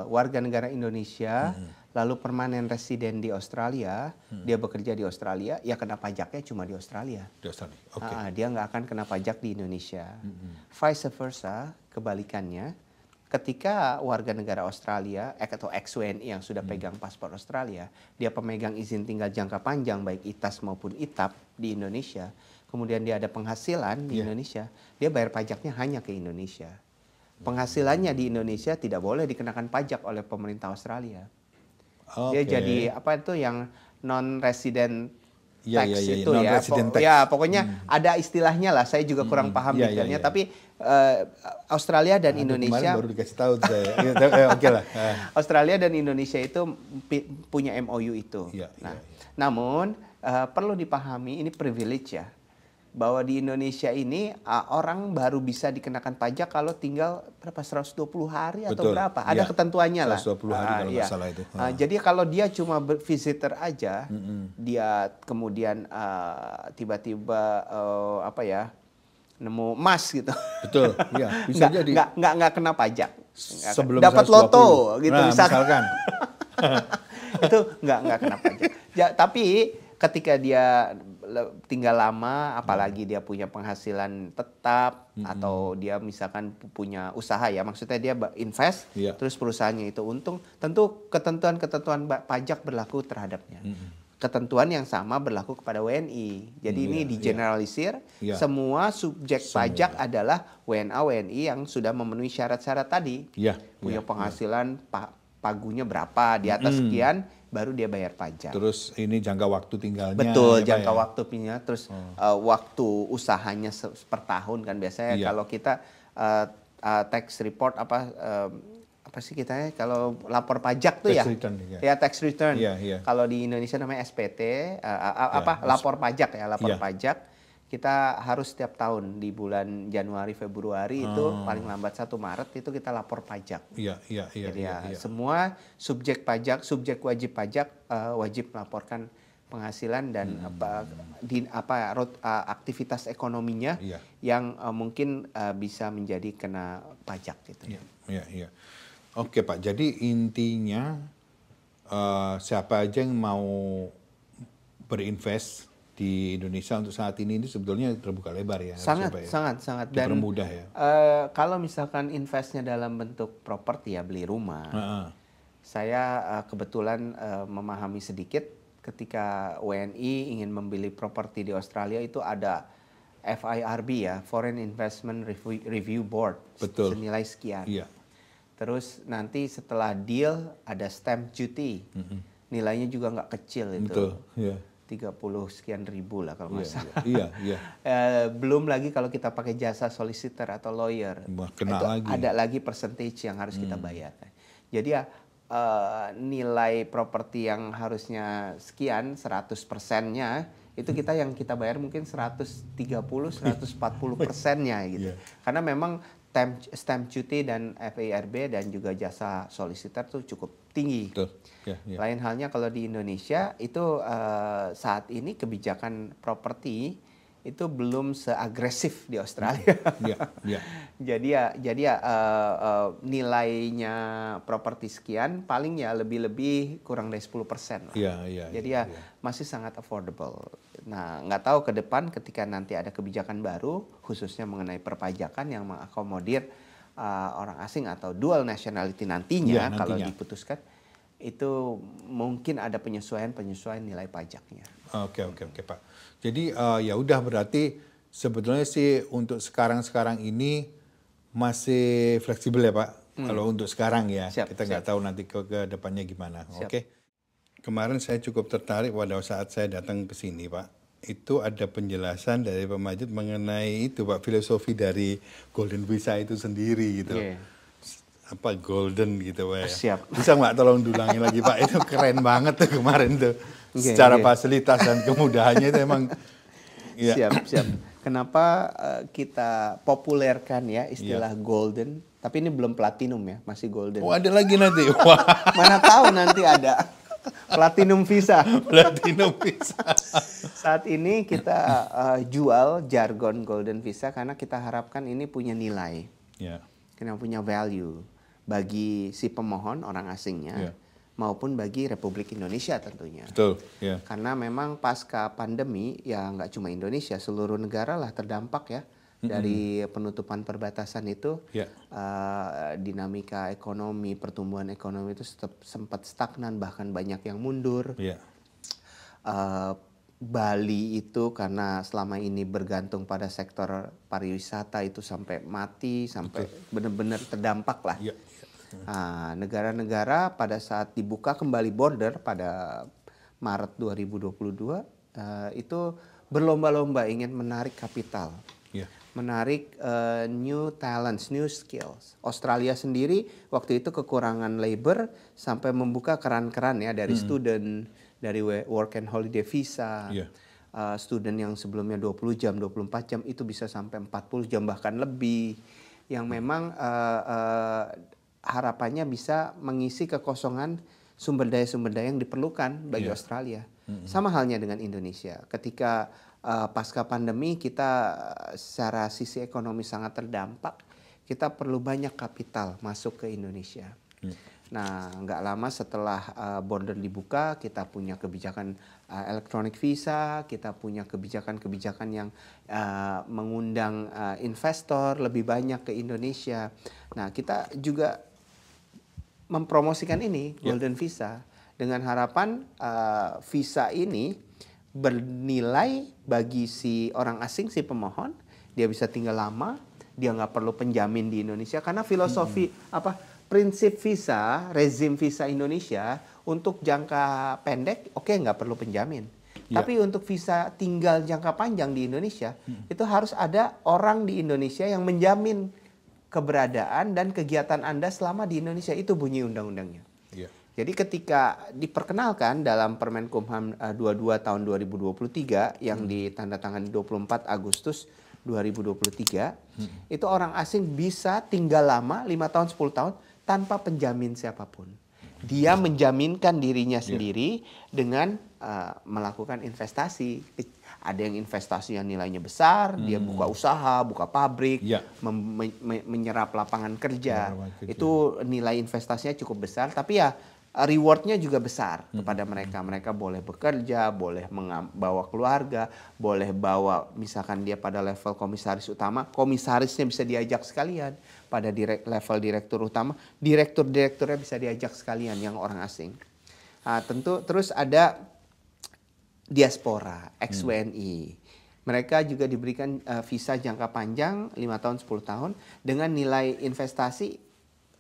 warga negara Indonesia lalu permanen residen di Australia, dia bekerja di Australia, ya kena pajaknya cuma di Australia. Di Australia, oke. Dia nggak akan kena pajak di Indonesia. Vice versa, kebalikannya, ketika warga negara Australia atau ex-WNI yang sudah pegang paspor Australia, dia pemegang izin tinggal jangka panjang baik ITAS maupun ITAP di Indonesia, kemudian dia ada penghasilan di Indonesia, dia bayar pajaknya hanya ke Indonesia. Penghasilannya di Indonesia tidak boleh dikenakan pajak oleh pemerintah Australia. Dia jadi yang non-resident tax itu ya. Ya pokoknya ada istilahnya lah. Saya juga kurang paham detailnya. Tapi Australia dan Indonesia baru dikasih tahu saya. Oke lah. Australia dan Indonesia itu punya MOU itu. Namun perlu dipahami ini privilege ya. Bahwa di Indonesia ini orang baru bisa dikenakan pajak kalau tinggal berapa 120 hari atau berapa, ada ketentuannya lah. 120 hari kalau nggak salah itu. Jadi kalau dia cuma visitor aja, dia kemudian tiba-tiba nemu emas gitu. Betul, iya bisa jadi. Nggak kena pajak. Sebelum dapat loto gitu misalkan. Itu nggak kena pajak. Tapi ketika dia tinggal lama, apalagi dia punya penghasilan tetap atau dia misalkan punya usaha ya, maksudnya dia invest, terus perusahaannya itu untung, tentu ketentuan pajak berlaku terhadapnya. Ketentuan yang sama berlaku kepada WNI. Jadi ini digeneralisir, semua subjek pajak adalah WNA-WNI yang sudah memenuhi syarat-syarat tadi. Punya penghasilan pagunya berapa, di atas sekian, baru dia bayar pajak. Terus ini jangka waktu tinggalnya. Betul, jangka waktunya. Terus waktu usahanya per tahun kan biasanya kalau kita tax report apa sih kita kalau lapor pajak tuh tax return, tax return. Kalau di Indonesia namanya SPT, lapor pajak ya, lapor pajak. Kita harus setiap tahun di bulan Januari, Februari itu paling lambat 1 Maret itu kita lapor pajak. Jadi semua subjek pajak, subjek wajib pajak wajib melaporkan penghasilan dan aktivitas ekonominya yang mungkin bisa menjadi kena pajak gitu. Oke Pak, jadi intinya siapa aja yang mau berinvest di Indonesia untuk saat ini sebetulnya terbuka lebar ya. Sangat. Dan dipermudah ya. Kalau misalkan investnya dalam bentuk properti ya, beli rumah. Saya kebetulan memahami sedikit ketika WNI ingin membeli properti di Australia itu ada FIRB ya, Foreign Investment Review Board. Betul. Senilai sekian. Terus nanti setelah deal ada stamp duty. Nilainya juga nggak kecil itu. Betul. 30 sekian ribu lah kalau nggak salah. Belum lagi kalau kita pakai jasa solicitor atau lawyer, ada lagi percentage yang harus kita bayar. Jadi nilai properti yang harusnya sekian 100%-nya itu yang kita bayar mungkin 130-140%-nya gitu. Karena memang stamp duty dan FIRB dan juga jasa solicitor tuh cukup tinggi. Lain halnya kalau di Indonesia itu saat ini kebijakan properti itu belum seagresif di Australia. Jadi nilainya properti sekian paling ya lebih kurang dari 10%. Jadi masih sangat affordable. Nah, nggak tahu ke depan ketika nanti ada kebijakan baru khususnya mengenai perpajakan yang mengakomodir orang asing atau dual nationality nantinya. Kalau diputuskan itu mungkin ada penyesuaian nilai pajaknya. Oke Pak. Jadi ya udah berarti sebetulnya sih untuk sekarang ini masih fleksibel ya Pak. Kalau untuk sekarang ya, kita nggak tahu nanti ke depannya gimana. Oke. Kemarin saya cukup tertarik pada saat saya datang ke sini Pak. Itu ada penjelasan dari Pak Majid mengenai itu Pak, filosofi dari Golden Visa itu sendiri gitu. Apa golden gitu Pak ya. Bisa nggak tolong diulangi lagi Pak? Itu keren banget tuh kemarin tuh. Secara fasilitas dan kemudahannya itu emang. Siap. Kenapa kita populerkan ya istilah golden? Tapi ini belum platinum ya, masih golden. Oh ada lagi nanti. Wah. Mana tahu nanti ada platinum visa. Saat ini kita jual jargon golden visa karena kita harapkan ini punya nilai, karena punya value bagi si pemohon orang asingnya maupun bagi Republik Indonesia tentunya. Betul. Karena memang pasca pandemi ya nggak cuma Indonesia, seluruh negara lah terdampak ya. Dari penutupan perbatasan itu, dinamika ekonomi, pertumbuhan ekonomi itu sempat stagnan, bahkan banyak yang mundur. Bali itu karena selama ini bergantung pada sektor pariwisata itu sampai mati, sampai benar-benar terdampak lah. Negara-negara pada saat dibuka kembali border pada Maret 2022, itu berlomba-lomba ingin menarik kapital, menarik new talents, new skills. Australia sendiri waktu itu kekurangan labor sampai membuka keran-keran ya dari student, dari work and holiday visa. Student yang sebelumnya 20 jam, 24 jam itu bisa sampai 40 jam bahkan lebih. Yang memang harapannya bisa mengisi kekosongan sumber daya yang diperlukan bagi Australia. Sama halnya dengan Indonesia. Ketika pasca pandemi kita secara sisi ekonomi sangat terdampak, kita perlu banyak kapital masuk ke Indonesia. Nah, nggak lama setelah border dibuka, kita punya kebijakan electronic visa, kita punya kebijakan-kebijakan yang mengundang investor lebih banyak ke Indonesia. Nah, kita juga mempromosikan ini, Golden Visa, dengan harapan visa ini bernilai bagi si orang asing, si pemohon, dia bisa tinggal lama, dia nggak perlu penjamin di Indonesia, karena filosofi prinsip visa, rezim visa Indonesia untuk jangka pendek, nggak perlu penjamin. Tapi untuk visa tinggal jangka panjang di Indonesia, itu harus ada orang di Indonesia yang menjamin keberadaan dan kegiatan Anda selama di Indonesia. Itu bunyi undang-undangnya. Jadi ketika diperkenalkan dalam Permenkumham 22 tahun 2023 yang ditandatangani 24 Agustus 2023, itu orang asing bisa tinggal lama 5 tahun 10 tahun tanpa penjamin siapapun. Dia menjaminkan dirinya sendiri dengan melakukan investasi. Ada yang investasi yang nilainya besar, dia buka usaha, buka pabrik, menyerap lapangan kerja. Itu nilai investasinya cukup besar, tapi ya rewardnya juga besar kepada mereka. Mereka boleh bekerja, boleh bawa keluarga, boleh bawa misalkan dia pada level komisaris utama, komisarisnya bisa diajak sekalian. Pada level direktur utama, direkturnya bisa diajak sekalian yang orang asing. Tentu terus ada diaspora, ex-WNI. Mereka juga diberikan visa jangka panjang 5 tahun 10 tahun dengan nilai investasi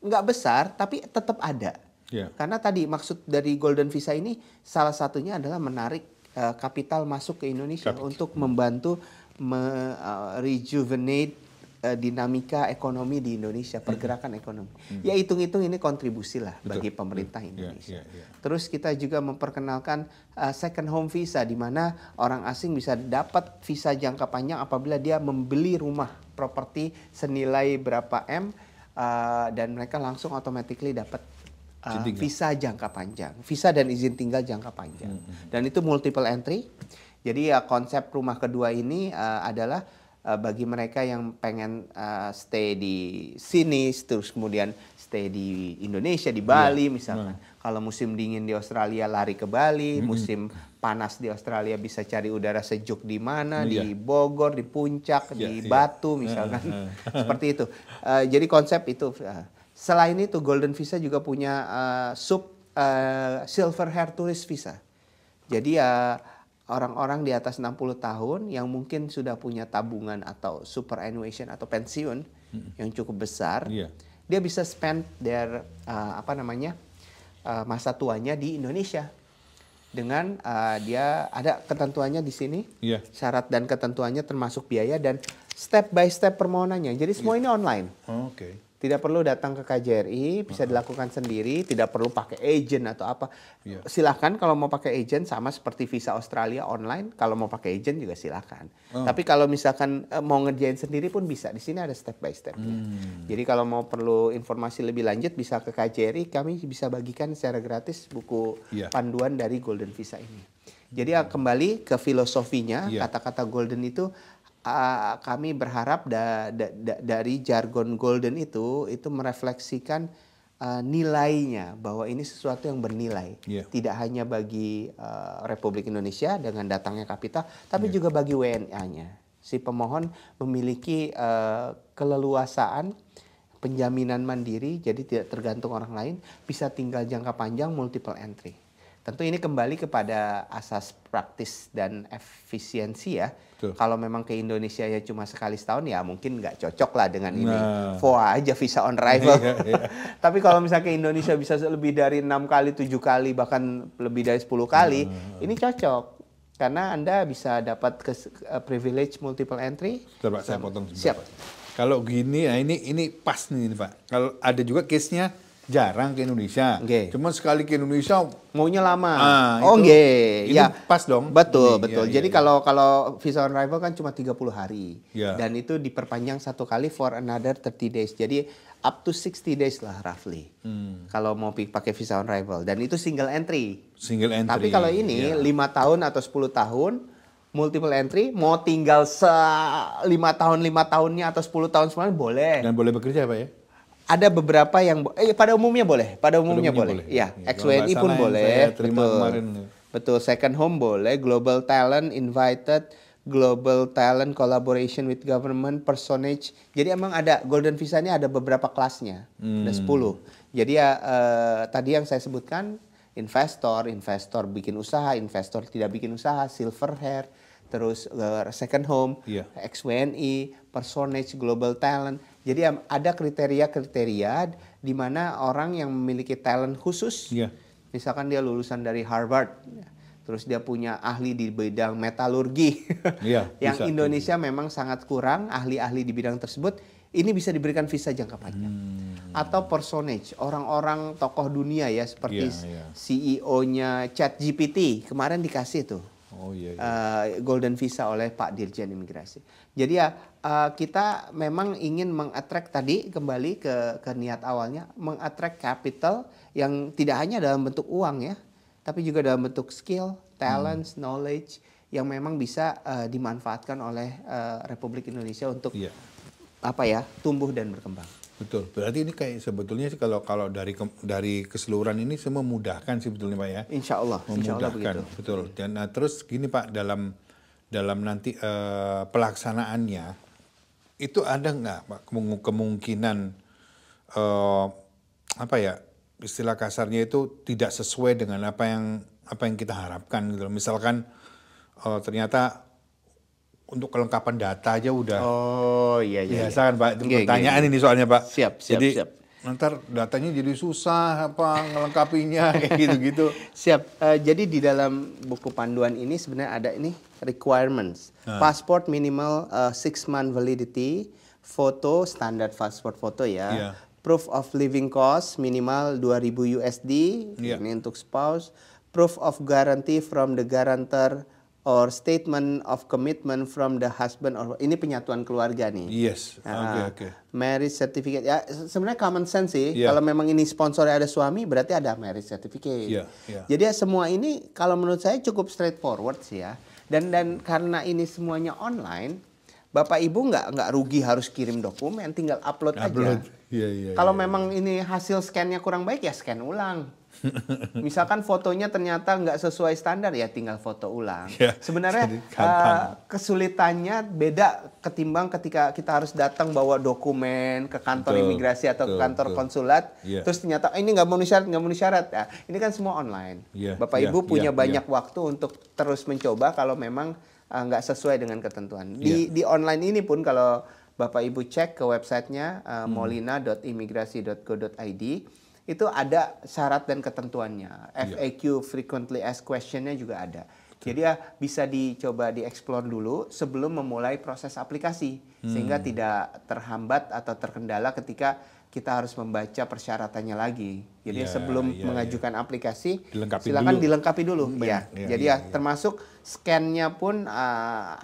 nggak besar tapi tetap ada. Karena tadi maksud dari Golden Visa ini salah satunya adalah menarik kapital masuk ke Indonesia untuk membantu rejuvenate dinamika ekonomi di Indonesia, pergerakan ekonomi. Ya hitung-hitung ini kontribusi lah bagi pemerintah Indonesia. Terus kita juga memperkenalkan second home visa, di mana orang asing bisa dapat visa jangka panjang apabila dia membeli rumah properti senilai berapa M dan mereka langsung automatically dapat visa jangka panjang, visa dan izin tinggal jangka panjang. Dan itu multiple entry. Jadi ya konsep rumah kedua ini adalah bagi mereka yang pengen stay di sini, terus kemudian stay di Indonesia, di Bali misalkan. Kalau musim dingin di Australia lari ke Bali, musim panas di Australia bisa cari udara sejuk di mana, di Bogor, di Puncak, di Batu misalkan. Seperti itu. Jadi konsep itu. Selain itu Golden Visa juga punya Silver Hair Tourist Visa. Jadi orang-orang di atas 60 tahun yang mungkin sudah punya tabungan atau superannuation atau pensiun yang cukup besar, dia bisa spend their masa tuanya di Indonesia. Dengan dia ada ketentuannya di sini, syarat dan ketentuannya termasuk biaya dan step by step permohonannya. Jadi semua ini online. Tidak perlu datang ke KJRI, bisa dilakukan sendiri, tidak perlu pakai agent atau apa. Silahkan kalau mau pakai agent, sama seperti visa Australia online, kalau mau pakai agent juga silahkan. Tapi kalau misalkan mau ngerjain sendiri pun bisa, di sini ada step by step-nya. Jadi kalau mau perlu informasi lebih lanjut bisa ke KJRI, kami bisa bagikan secara gratis buku panduan dari Golden Visa ini. Jadi kembali ke filosofinya, kata-kata Golden itu kami berharap dari jargon Golden itu merefleksikan nilainya, bahwa ini sesuatu yang bernilai, tidak hanya bagi Republik Indonesia dengan datangnya kapital, tapi juga bagi WNA-nya. Si pemohon memiliki keleluasaan penjaminan mandiri, jadi tidak tergantung orang lain, bisa tinggal jangka panjang, multiple entry. Tentu ini kembali kepada asas praktis dan efisiensi ya. Kalau memang ke Indonesia ya cuma sekali setahun ya mungkin nggak cocok lah dengan ini. VOA aja visa on arrival. Tapi kalau misalnya ke Indonesia bisa lebih dari 6 kali, 7 kali, bahkan lebih dari 10 kali, ini cocok. karena Anda bisa dapat privilege multiple entry. Coba saya potong Siap. sebentar, Pak. Kalau gini, nah ini pas nih Pak. Kalau ada juga case-nya jarang ke Indonesia. Cuma sekali ke Indonesia maunya lama. Ini ya. pas dong. Betul. Jadi kalau visa on arrival kan cuma 30 hari. Dan itu diperpanjang satu kali for another 30 days. Jadi up to 60 days lah roughly. Kalau mau pakai visa on arrival, dan itu single entry. Tapi kalau ini 5 tahun atau 10 tahun multiple entry, mau tinggal 5 tahunnya atau 10 tahun semuanya boleh. Dan boleh bekerja Pak ya? Ada beberapa yang pada umumnya boleh. Ya, ex-WNI pun boleh. Betul, second home boleh, global talent invited, global talent collaboration with government, personage. Jadi emang ada golden visa ini ada beberapa kelasnya. Ada 10. Jadi tadi yang saya sebutkan investor bikin usaha, investor tidak bikin usaha, silver hair, terus second home, ex-WNI, personage, global talent. Jadi ada kriteria-kriteria di mana orang yang memiliki talent khusus, misalkan dia lulusan dari Harvard, terus dia punya ahli di bidang metalurgi, yang Indonesia memang sangat kurang ahli-ahli di bidang tersebut, ini bisa diberikan visa jangka panjang. Atau personage, orang-orang tokoh dunia ya, seperti CEO-nya ChatGPT, kemarin dikasih tuh. Golden visa oleh Pak Dirjen Imigrasi. Jadi kita memang ingin mengattract tadi kembali ke niat awalnya, mengattract capital yang tidak hanya dalam bentuk uang ya, tapi juga dalam bentuk skill, talents, knowledge yang memang bisa dimanfaatkan oleh Republik Indonesia untuk tumbuh dan berkembang. Betul. Berarti ini kayak sebetulnya sih kalau dari keseluruhan ini semua memudahkan sih sebetulnya Pak ya. Insya Allah. Memudahkan. Betul. Dan terus gini Pak, dalam nanti pelaksanaannya itu ada nggak Pak kemungkinan istilah kasarnya itu tidak sesuai dengan apa yang kita harapkan gitu. Misalkan ternyata untuk kelengkapan data aja udah. Biasa kan Pak, itu pertanyaan ini soalnya Pak. Siap. Ntar datanya jadi susah ngelengkapinya kayak gitu-gitu. Siap. Jadi di dalam buku panduan ini sebenarnya ada ini requirements. Passport minimal 6 month validity, foto standar passport foto ya. Proof of living cost minimal 2.000 USD ini untuk spouse. Proof of guarantee from the guarantor or statement of commitment from the husband or ini penyatuan keluarga nih. Yes. Marriage certificate ya sebenarnya common sense sih. Kalau memang ini sponsornya ada suami berarti ada marriage certificate. Jadi semua ini kalau menurut saya cukup straightforward sih ya. Dan karena ini semuanya online, Bapak Ibu nggak rugi harus kirim dokumen, tinggal upload aja. Kalau memang ini hasil scan-nya kurang baik ya scan ulang. Misalkan fotonya ternyata nggak sesuai standar ya tinggal foto ulang. Sebenarnya kesulitannya beda ketimbang ketika kita harus datang bawa dokumen ke kantor imigrasi atau ke kantor konsulat. Terus ternyata ini nggak memenuhi syarat. Ya, ini kan semua online. Bapak Ibu punya banyak waktu untuk terus mencoba kalau memang nggak sesuai dengan ketentuan. Di online ini pun kalau Bapak Ibu cek ke websitenya molina.imigrasi.go.id itu ada syarat dan ketentuannya. FAQ, frequently asked question-nya juga ada. Jadi ya bisa dicoba dieksplor dulu sebelum memulai proses aplikasi. Sehingga tidak terhambat atau terkendala ketika kita harus membaca persyaratannya lagi. Jadi sebelum mengajukan aplikasi, silakan dilengkapi dulu. Jadi termasuk scan-nya pun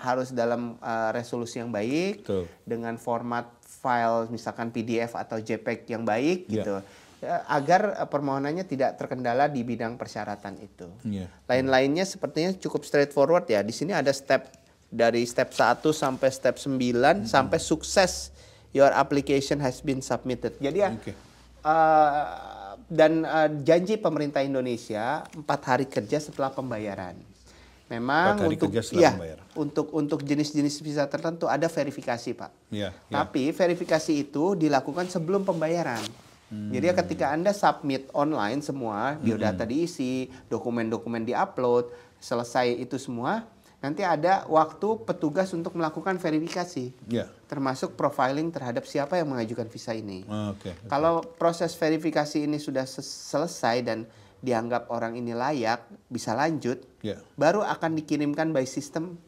harus dalam resolusi yang baik. Dengan format file misalkan PDF atau JPEG yang baik gitu. Agar permohonannya tidak terkendala di bidang persyaratan itu. Lain-lainnya sepertinya cukup straightforward ya. Di sini ada step dari step 1 sampai step 9 sampai sukses your application has been submitted. Jadi janji pemerintah Indonesia 4 hari kerja setelah pembayaran. Memang untuk jenis-jenis visa tertentu ada verifikasi Pak. Tapi verifikasi itu dilakukan sebelum pembayaran. Jadi ketika Anda submit online semua, biodata diisi, dokumen-dokumen diupload, selesai itu semua, nanti ada waktu petugas untuk melakukan verifikasi. Termasuk profiling terhadap siapa yang mengajukan visa ini. Kalau proses verifikasi ini sudah selesai dan dianggap orang ini layak, bisa lanjut, baru akan dikirimkan by system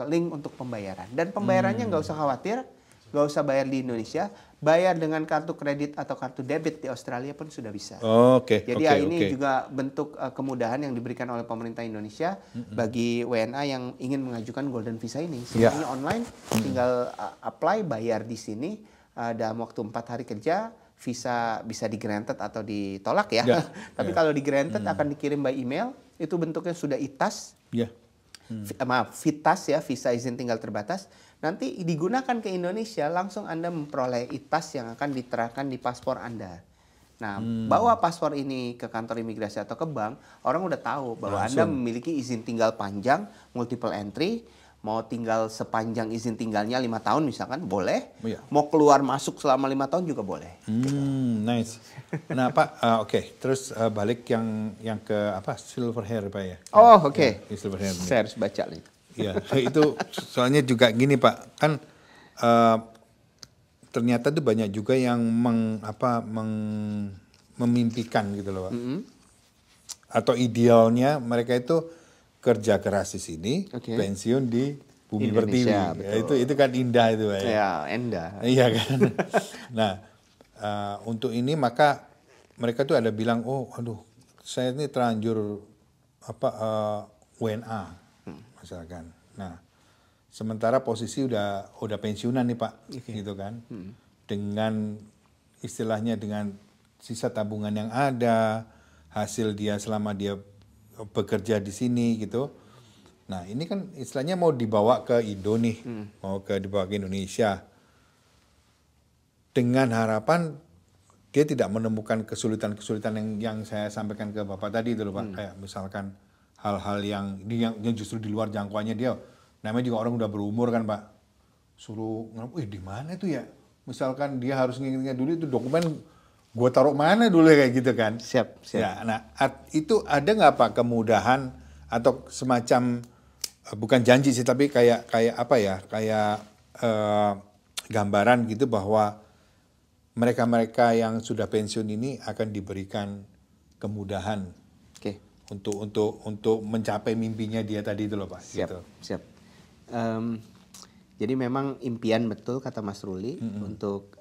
link untuk pembayaran. Dan pembayarannya nggak usah khawatir, nggak usah bayar di Indonesia, bayar dengan kartu kredit atau kartu debit di Australia pun sudah bisa. Jadi ini juga bentuk kemudahan yang diberikan oleh pemerintah Indonesia bagi WNA yang ingin mengajukan Golden Visa ini. Semuanya online, tinggal apply, bayar di sini dalam waktu 4 hari kerja. Visa bisa di-granted atau ditolak ya. Tapi kalau di-granted akan dikirim by email, itu bentuknya sudah ITAS. Maaf, VITAS ya, visa izin tinggal terbatas. Nanti digunakan ke Indonesia, langsung Anda memperoleh ITAS yang akan diterapkan di paspor Anda. Nah, bawa paspor ini ke kantor imigrasi atau ke bank, orang udah tahu bahwa Anda memiliki izin tinggal panjang, multiple entry. Mau tinggal sepanjang izin tinggalnya 5 tahun misalkan boleh, mau keluar masuk selama 5 tahun juga boleh. Nice. Nah Pak, terus balik yang ke apa silver hair Pak ya? Silver hair. Saya harus baca nih. Iya, itu soalnya juga gini Pak, kan ternyata tuh banyak juga yang memimpikan gitu loh Pak. Atau idealnya mereka itu kerja keras di sini, pensiun di bumi pertiwi. Ya, itu kan indah itu Pak ya. Ya, indah. Iya kan. Nah, untuk ini maka mereka tuh ada bilang, saya ini terlanjur WNA misalkan. Nah, sementara posisi udah pensiunan nih Pak, gitu kan. Dengan istilahnya dengan sisa tabungan yang ada, hasil dia selama dia bekerja di sini gitu. Nah ini kan istilahnya mau dibawa ke Indo nih, dibawa ke Indonesia. Dengan harapan dia tidak menemukan kesulitan-kesulitan yang saya sampaikan ke Bapak tadi itu loh Pak. Kayak misalkan hal-hal yang justru di luar jangkauannya dia. Namanya juga orang udah berumur kan Pak. Suruh, di mana itu ya? Misalkan dia harus nginget-nginget dulu itu dokumen gue taruh mana dulu kayak gitu kan. Siap. Ya, nah itu ada nggak Pak kemudahan atau semacam bukan janji sih tapi kayak gambaran gitu bahwa mereka-mereka yang sudah pensiun ini akan diberikan kemudahan untuk mencapai mimpinya dia tadi itu loh Pak. Siap. Jadi memang impian betul kata Mas Ruli untuk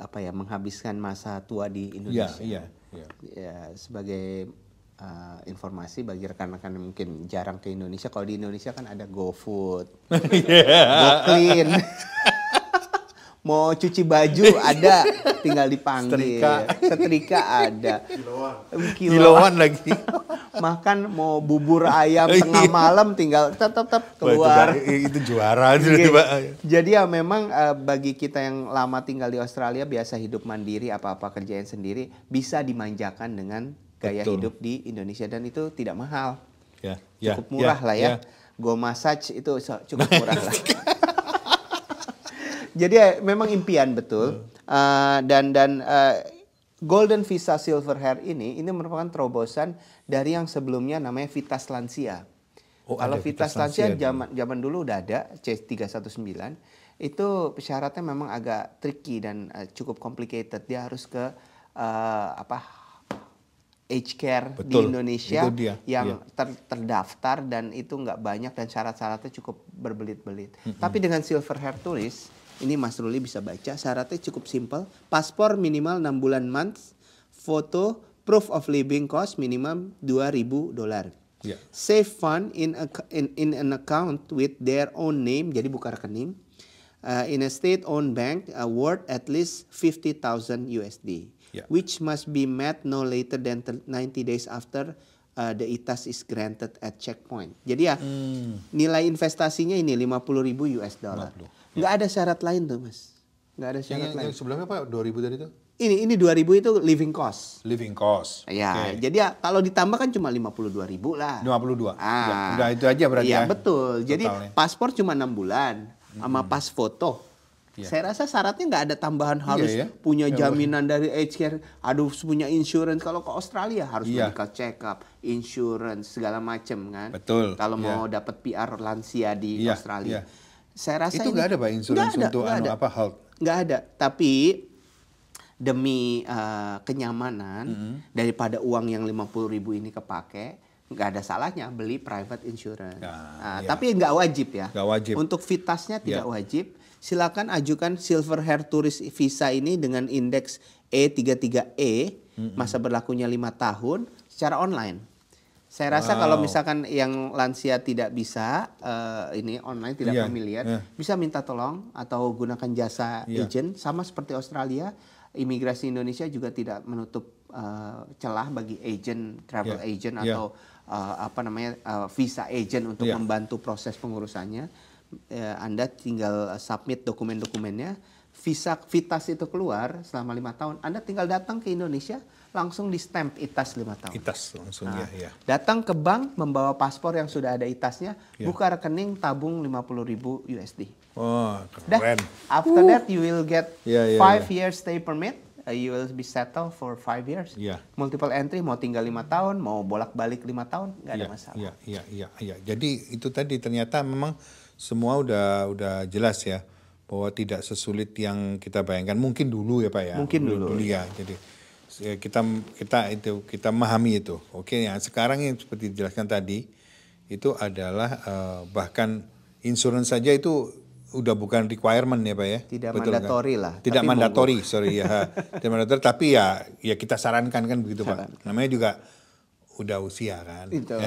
menghabiskan masa tua di Indonesia. Ya, sebagai informasi bagi rekan-rekan yang mungkin jarang ke Indonesia, kalau di Indonesia kan ada GoFood, GoClean, mau cuci baju ada, tinggal dipanggil, setrika ada, kiloan lagi. Makan mau bubur ayam tengah malam tinggal tetap keluar. Itu juara. Jadi ya memang bagi kita yang lama tinggal di Australia biasa hidup mandiri, apa-apa kerjain sendiri, bisa dimanjakan dengan gaya hidup di Indonesia dan itu tidak mahal. Cukup murah lah ya. Go Massage itu cukup murah lah. Jadi ya, memang impian betul. Dan Golden Visa Silver Hair ini merupakan terobosan dari yang sebelumnya namanya Vitas Lansia. Kalau Vitas Lansia zaman dulu udah ada C319, itu syaratnya memang agak tricky dan cukup complicated. Dia harus ke aged care di Indonesia yang terdaftar dan itu nggak banyak dan syarat-syaratnya cukup berbelit-belit. Tapi dengan Silver Hair Tourist, ini Mas Ruli bisa baca, syaratnya cukup simple. Paspor minimal 6 bulan months, foto, proof of living cost minimum $2,000. Save fund in an account with their own name, jadi buka rekening. In a state-owned bank, worth at least 50,000 USD, which must be met no later than 90 days after the ITAS is granted at checkpoint. Jadi ya nilai investasinya ini 50,000 US dollar. Nggak ada syarat lain tuh Mas. Nggak ada syarat lain. Yang sebelumnya Pak 2.000 tadi itu? Ini 2.000 itu living cost. Living cost. Ya, jadi ya kalau ditambah kan cuma 52.000 lah. 52. Udah itu aja berarti ya. Iya betul. Jadi paspor cuma 6 bulan sama pas foto. Saya rasa syaratnya nggak ada tambahan harus punya jaminan dari aged care, punya insurance. Kalau ke Australia harus medical check up, insurance segala macam kan. Betul. Kalau mau dapat PR lansia di Australia. Saya rasa itu nggak ada Pak insurance untuk health? Nggak ada. Tapi demi kenyamanan daripada uang yang 50.000 ini kepake, nggak ada salahnya beli private insurance. Tapi nggak wajib ya. Nggak wajib. Untuk Vitasnya tidak wajib. Silakan ajukan Silver Hair Tourist Visa ini dengan indeks E33E, masa berlakunya 5 tahun secara online. Saya rasa kalau misalkan yang lansia tidak bisa ini online, tidak familiar, bisa minta tolong atau gunakan jasa agent. Sama seperti Australia, Imigrasi Indonesia juga tidak menutup celah bagi agent, travel agent atau visa agent untuk membantu proses pengurusannya. Anda tinggal submit dokumen-dokumennya, Vitas itu keluar selama 5 tahun. Anda tinggal datang ke Indonesia, langsung di stamp ITAS 5 tahun. ITAS langsung ya. Datang ke bank membawa paspor yang sudah ada ITASnya, buka rekening, tabung 50.000 USD. Oh, keren. After that you will get 5 years stay permit. You will be settled for 5 years. Multiple entry, mau tinggal 5 tahun, mau bolak-balik 5 tahun, nggak ada masalah. Iya. Jadi itu tadi ternyata memang semua udah jelas ya, bahwa tidak sesulit yang kita bayangkan. Mungkin dulu ya Pak ya. Mungkin dulu ya. Jadi kita memahami itu. Oke, yang sekarang yang seperti dijelaskan tadi itu adalah bahkan insurance saja itu udah bukan requirement ya Pak ya. Tidak mandatory lah. Tidak mandatory, tidak mandatory, tapi ya kita sarankan kan begitu Pak. Namanya juga udah usia kan. Gitu.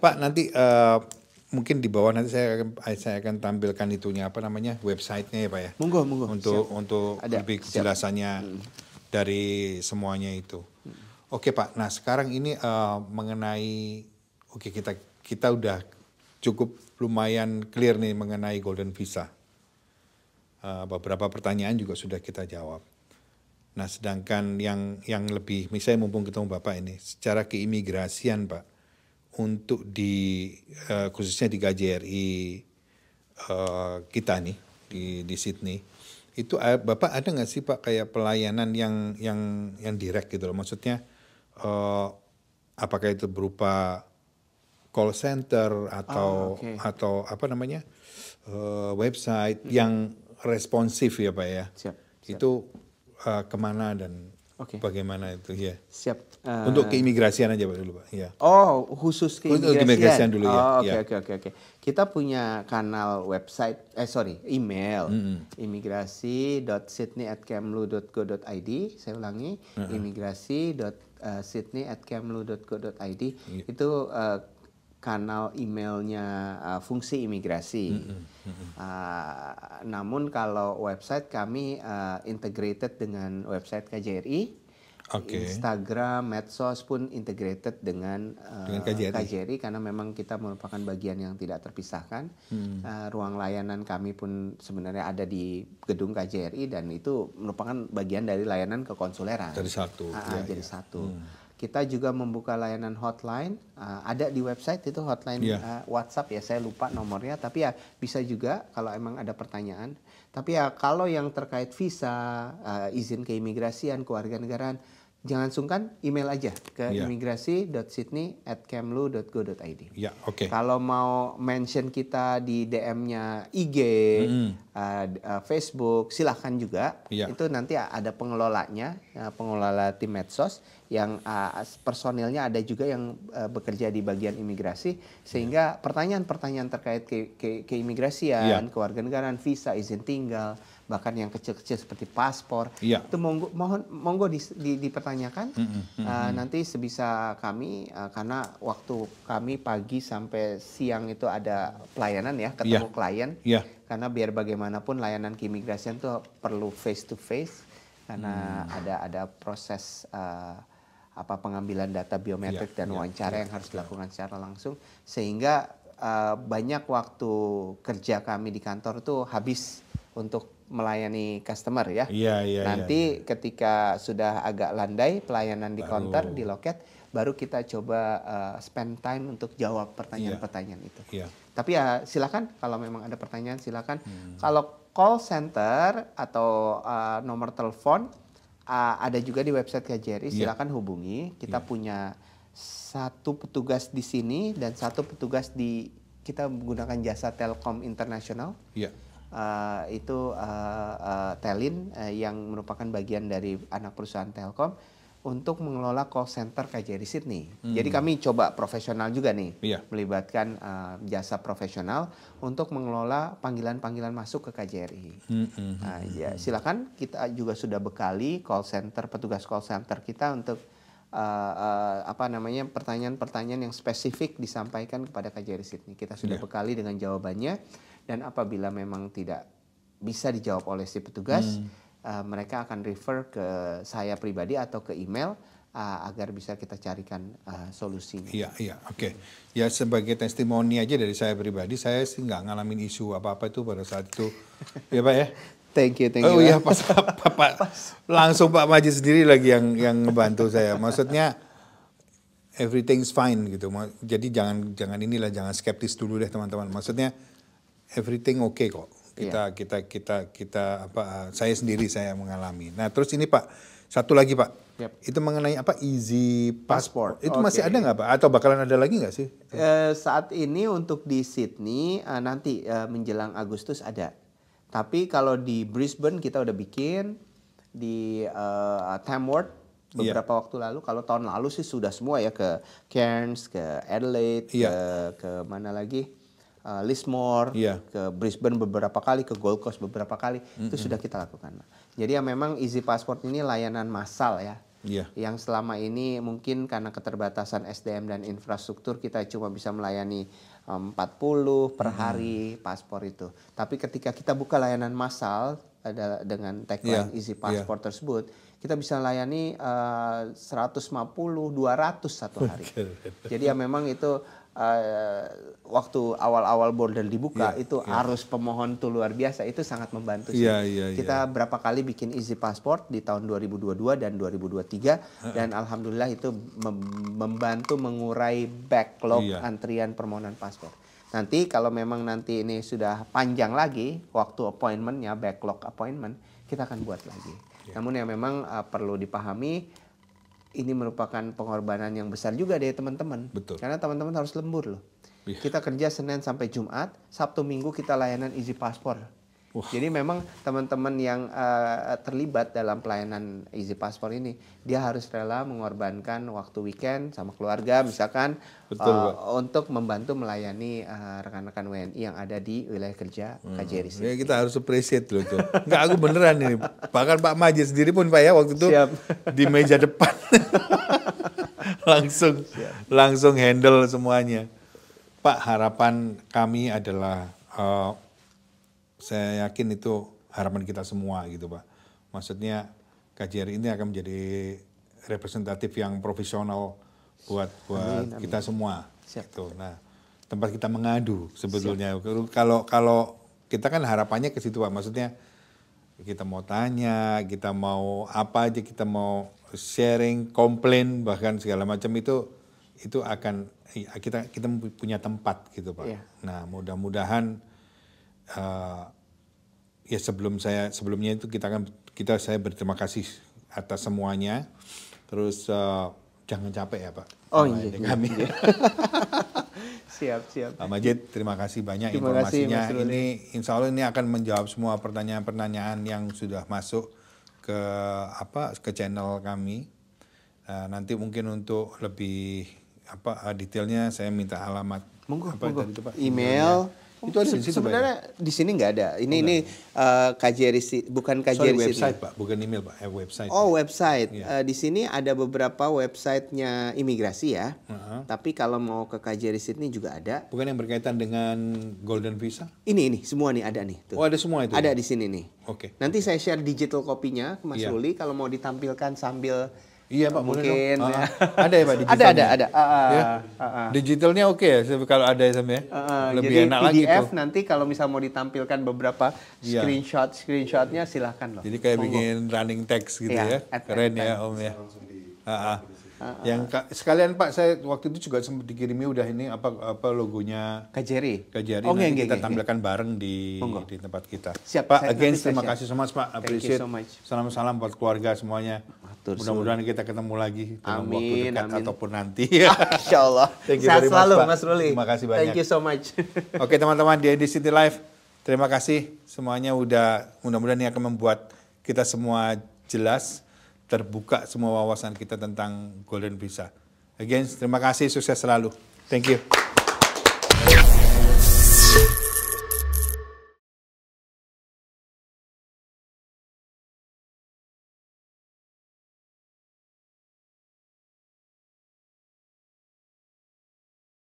Pak, nanti mungkin di bawah nanti saya akan tampilkan itunya websitenya ya Pak ya. Monggo. Untuk lebih kejelasannya dari semuanya itu. Oke Pak. Nah sekarang ini mengenai kita udah cukup lumayan clear nih mengenai Golden Visa. Beberapa pertanyaan juga sudah kita jawab. Nah sedangkan yang lebih, misalnya mumpung ketemu Bapak ini, secara keimigrasian Pak, untuk khususnya di KJRI kita nih di Sydney, itu Bapak ada nggak sih Pak kayak pelayanan yang direct gitu loh, maksudnya apakah itu berupa call center atau website yang responsif ya Pak ya? Siap. Itu kemana dan bagaimana itu ya? Siap. Untuk keimigrasian aja Pak dulu Pak. Ya. Oh, khusus keimigrasian dulu ya. Oke. Kita punya kanal website, email, imigrasi.sydney@kemlu.go.id. Saya ulangi, imigrasi.sydney@kemlu.go.id. Itu kanal emailnya fungsi imigrasi. Namun kalau website kami integrated dengan website KJRI. Instagram, medsos pun integrated dengan KJRI karena memang kita merupakan bagian yang tidak terpisahkan. Ruang layanan kami pun sebenarnya ada di gedung KJRI dan itu merupakan bagian dari layanan kekonsuleran. Dari satu. Satu. Kita juga membuka layanan hotline, ada di website itu hotline WhatsApp ya, saya lupa nomornya, tapi ya bisa juga kalau emang ada pertanyaan. Tapi ya kalau yang terkait visa, izin keimigrasian, kewarganegaraan, jangan sungkan email aja ke imigrasi.sydney@kemlu.go.id. Kalau mau mention kita di DM-nya IG, Facebook, silahkan juga. Itu nanti ada pengelolanya, pengelola tim medsos yang personilnya ada juga yang bekerja di bagian imigrasi, sehingga pertanyaan-pertanyaan terkait keimigrasian, kewarganegaraan, visa, izin tinggal, bahkan yang kecil-kecil seperti paspor, itu monggo dipertanyakan. Nanti sebisa kami, karena waktu kami pagi sampai siang itu ada pelayanan ya, ketemu klien. Karena biar bagaimanapun layanan keimigrasian itu perlu face to face, karena ada proses pengambilan data biometrik dan wawancara yang harus dilakukan secara langsung, sehingga banyak waktu kerja kami di kantor itu habis untuk melayani customer ya. Nanti ketika sudah agak landai pelayanan di counter, di loket, baru kita coba spend time untuk jawab pertanyaan-pertanyaan itu. Tapi ya silakan kalau memang ada pertanyaan silakan. Kalau call center atau nomor telepon ada juga di website KJRI, silakan hubungi. Kita punya satu petugas di sini dan satu petugas kita menggunakan jasa Telkom Internasional. Telin yang merupakan bagian dari anak perusahaan Telkom untuk mengelola call center KJRI Sydney. Jadi kami coba profesional juga nih, melibatkan jasa profesional untuk mengelola panggilan-panggilan masuk ke KJRI. Ya, silakan, kita juga sudah bekali call center, petugas call center kita untuk pertanyaan-pertanyaan yang spesifik disampaikan kepada KJRI Sydney. Kita sudah bekali dengan jawabannya, dan apabila memang tidak bisa dijawab oleh si petugas, mereka akan refer ke saya pribadi atau ke email agar bisa kita carikan solusinya. Iya, oke. Ya, sebagai testimoni aja dari saya pribadi, saya sih nggak ngalamin isu apa-apa itu pada saat itu, ya Pak ya. Thank you. Oh iya, pas langsung Pak Majid sendiri lagi yang ngebantu saya. Maksudnya everything's fine gitu. Jadi jangan skeptis dulu deh teman-teman. Maksudnya everything okay kok. Saya sendiri saya mengalami. Nah, terus ini Pak, satu lagi Pak. Itu mengenai Easy Passport. Itu masih ada nggak Pak? Atau bakalan ada lagi nggak sih? Saat ini untuk di Sydney nanti menjelang Agustus ada. Tapi kalau di Brisbane kita udah bikin, di Tamworth beberapa waktu lalu. Kalau tahun lalu sih sudah semua ya, ke Cairns, ke Adelaide, ke mana lagi? Lismore, ke Brisbane beberapa kali, ke Gold Coast beberapa kali, itu sudah kita lakukan. Jadi ya memang Easy Passport ini layanan massal ya, yang selama ini mungkin karena keterbatasan SDM dan infrastruktur kita cuma bisa melayani 40 per hari paspor itu. Tapi ketika kita buka layanan massal dengan tagline Easy Passport tersebut, kita bisa layani 150, 200 satu hari. Jadi ya memang itu waktu awal-awal border dibuka itu arus pemohon tuh luar biasa, itu sangat membantu sih. Kita berapa kali bikin Easy Passport di tahun 2022 dan 2023 dan alhamdulillah itu membantu mengurai backlog antrian permohonan paspor. Nanti kalau memang nanti ini sudah panjang lagi waktu appointmentnya, backlog appointment, kita akan buat lagi. Namun yang memang perlu dipahami, ini merupakan pengorbanan yang besar juga dari teman-teman. Karena teman-teman harus lembur loh. Kita kerja Senin sampai Jumat, Sabtu Minggu kita layanan Easy Passport. Jadi memang teman-teman yang terlibat dalam pelayanan Easy Passport ini, dia harus rela mengorbankan waktu weekend sama keluarga misalkan untuk membantu melayani rekan-rekan WNI yang ada di wilayah kerja KJRI. Ya, kita harus appreciate loh tuh. Enggak, aku beneran ini. Bahkan Pak Majid sendiri pun Pak ya waktu itu di meja depan langsung handle semuanya. Pak, harapan kami adalah saya yakin itu harapan kita semua gitu Pak. Maksudnya KJRI ini akan menjadi representatif yang profesional buat amin. Kita semua. Gitu. Nah, tempat kita mengadu sebetulnya. Kalau kita kan harapannya ke situ Pak. Maksudnya kita mau tanya, kita mau apa aja, kita mau sharing, komplain, bahkan segala macam itu akan kita punya tempat gitu Pak. Nah, mudah-mudahan ya sebelumnya itu saya berterima kasih atas semuanya. Terus jangan capek ya Pak. Kami. Siap. Pak Majid, terima kasih banyak informasinya. Ini insya Allah ini akan menjawab semua pertanyaan-pertanyaan yang sudah masuk ke channel kami. Nanti mungkin untuk lebih detailnya saya minta alamat. Monggo. Tadi itu, Pak? Email. Itu ada sebenarnya di sini nggak ada. Ini KJRI, bukan KJRI. Website Pak, bukan email Pak, website. Oh, website. Di sini ada beberapa websitenya imigrasi ya. Tapi kalau mau ke KJRI Sydney juga ada. Bukan yang berkaitan dengan Golden Visa? Ini semua nih ada nih. Tuh. Oh, ada semua itu. Ada di sini nih. Oke. Nanti saya share digital kopinya ke Mas Ruli kalau mau ditampilkan sambil. Iya Pak, mungkin ya. Ada ya Pak digitalnya? Ada. Digitalnya oke ya kalau ada ya. Lebih jadi enak PDF lagi tuh. Nanti kalau misal mau ditampilkan beberapa screenshotnya silahkan loh. Jadi kayak bikin running text gitu ya. Keren ya Om ya. Yang sekalian Pak, saya waktu itu juga sempat dikirimi udah ini apa logonya KJRI. Nanti kita tampilkan bareng di tempat kita. Siap, Pak, again terima kasih so much Pak. Appreciate. So much. Salam-salam buat keluarga semuanya. Mudah-mudahan kita ketemu lagi dalam waktu dekat ataupun nanti. Insyaallah. Sehat selalu Mas Ruli. Terima kasih banyak. Thank you so much. Oke teman-teman, di City Life Terima kasih semuanya, mudah-mudahan ini akan membuat kita semua jelas, terbuka semua wawasan kita tentang Golden Visa. Again, terima kasih, sukses selalu. Thank you.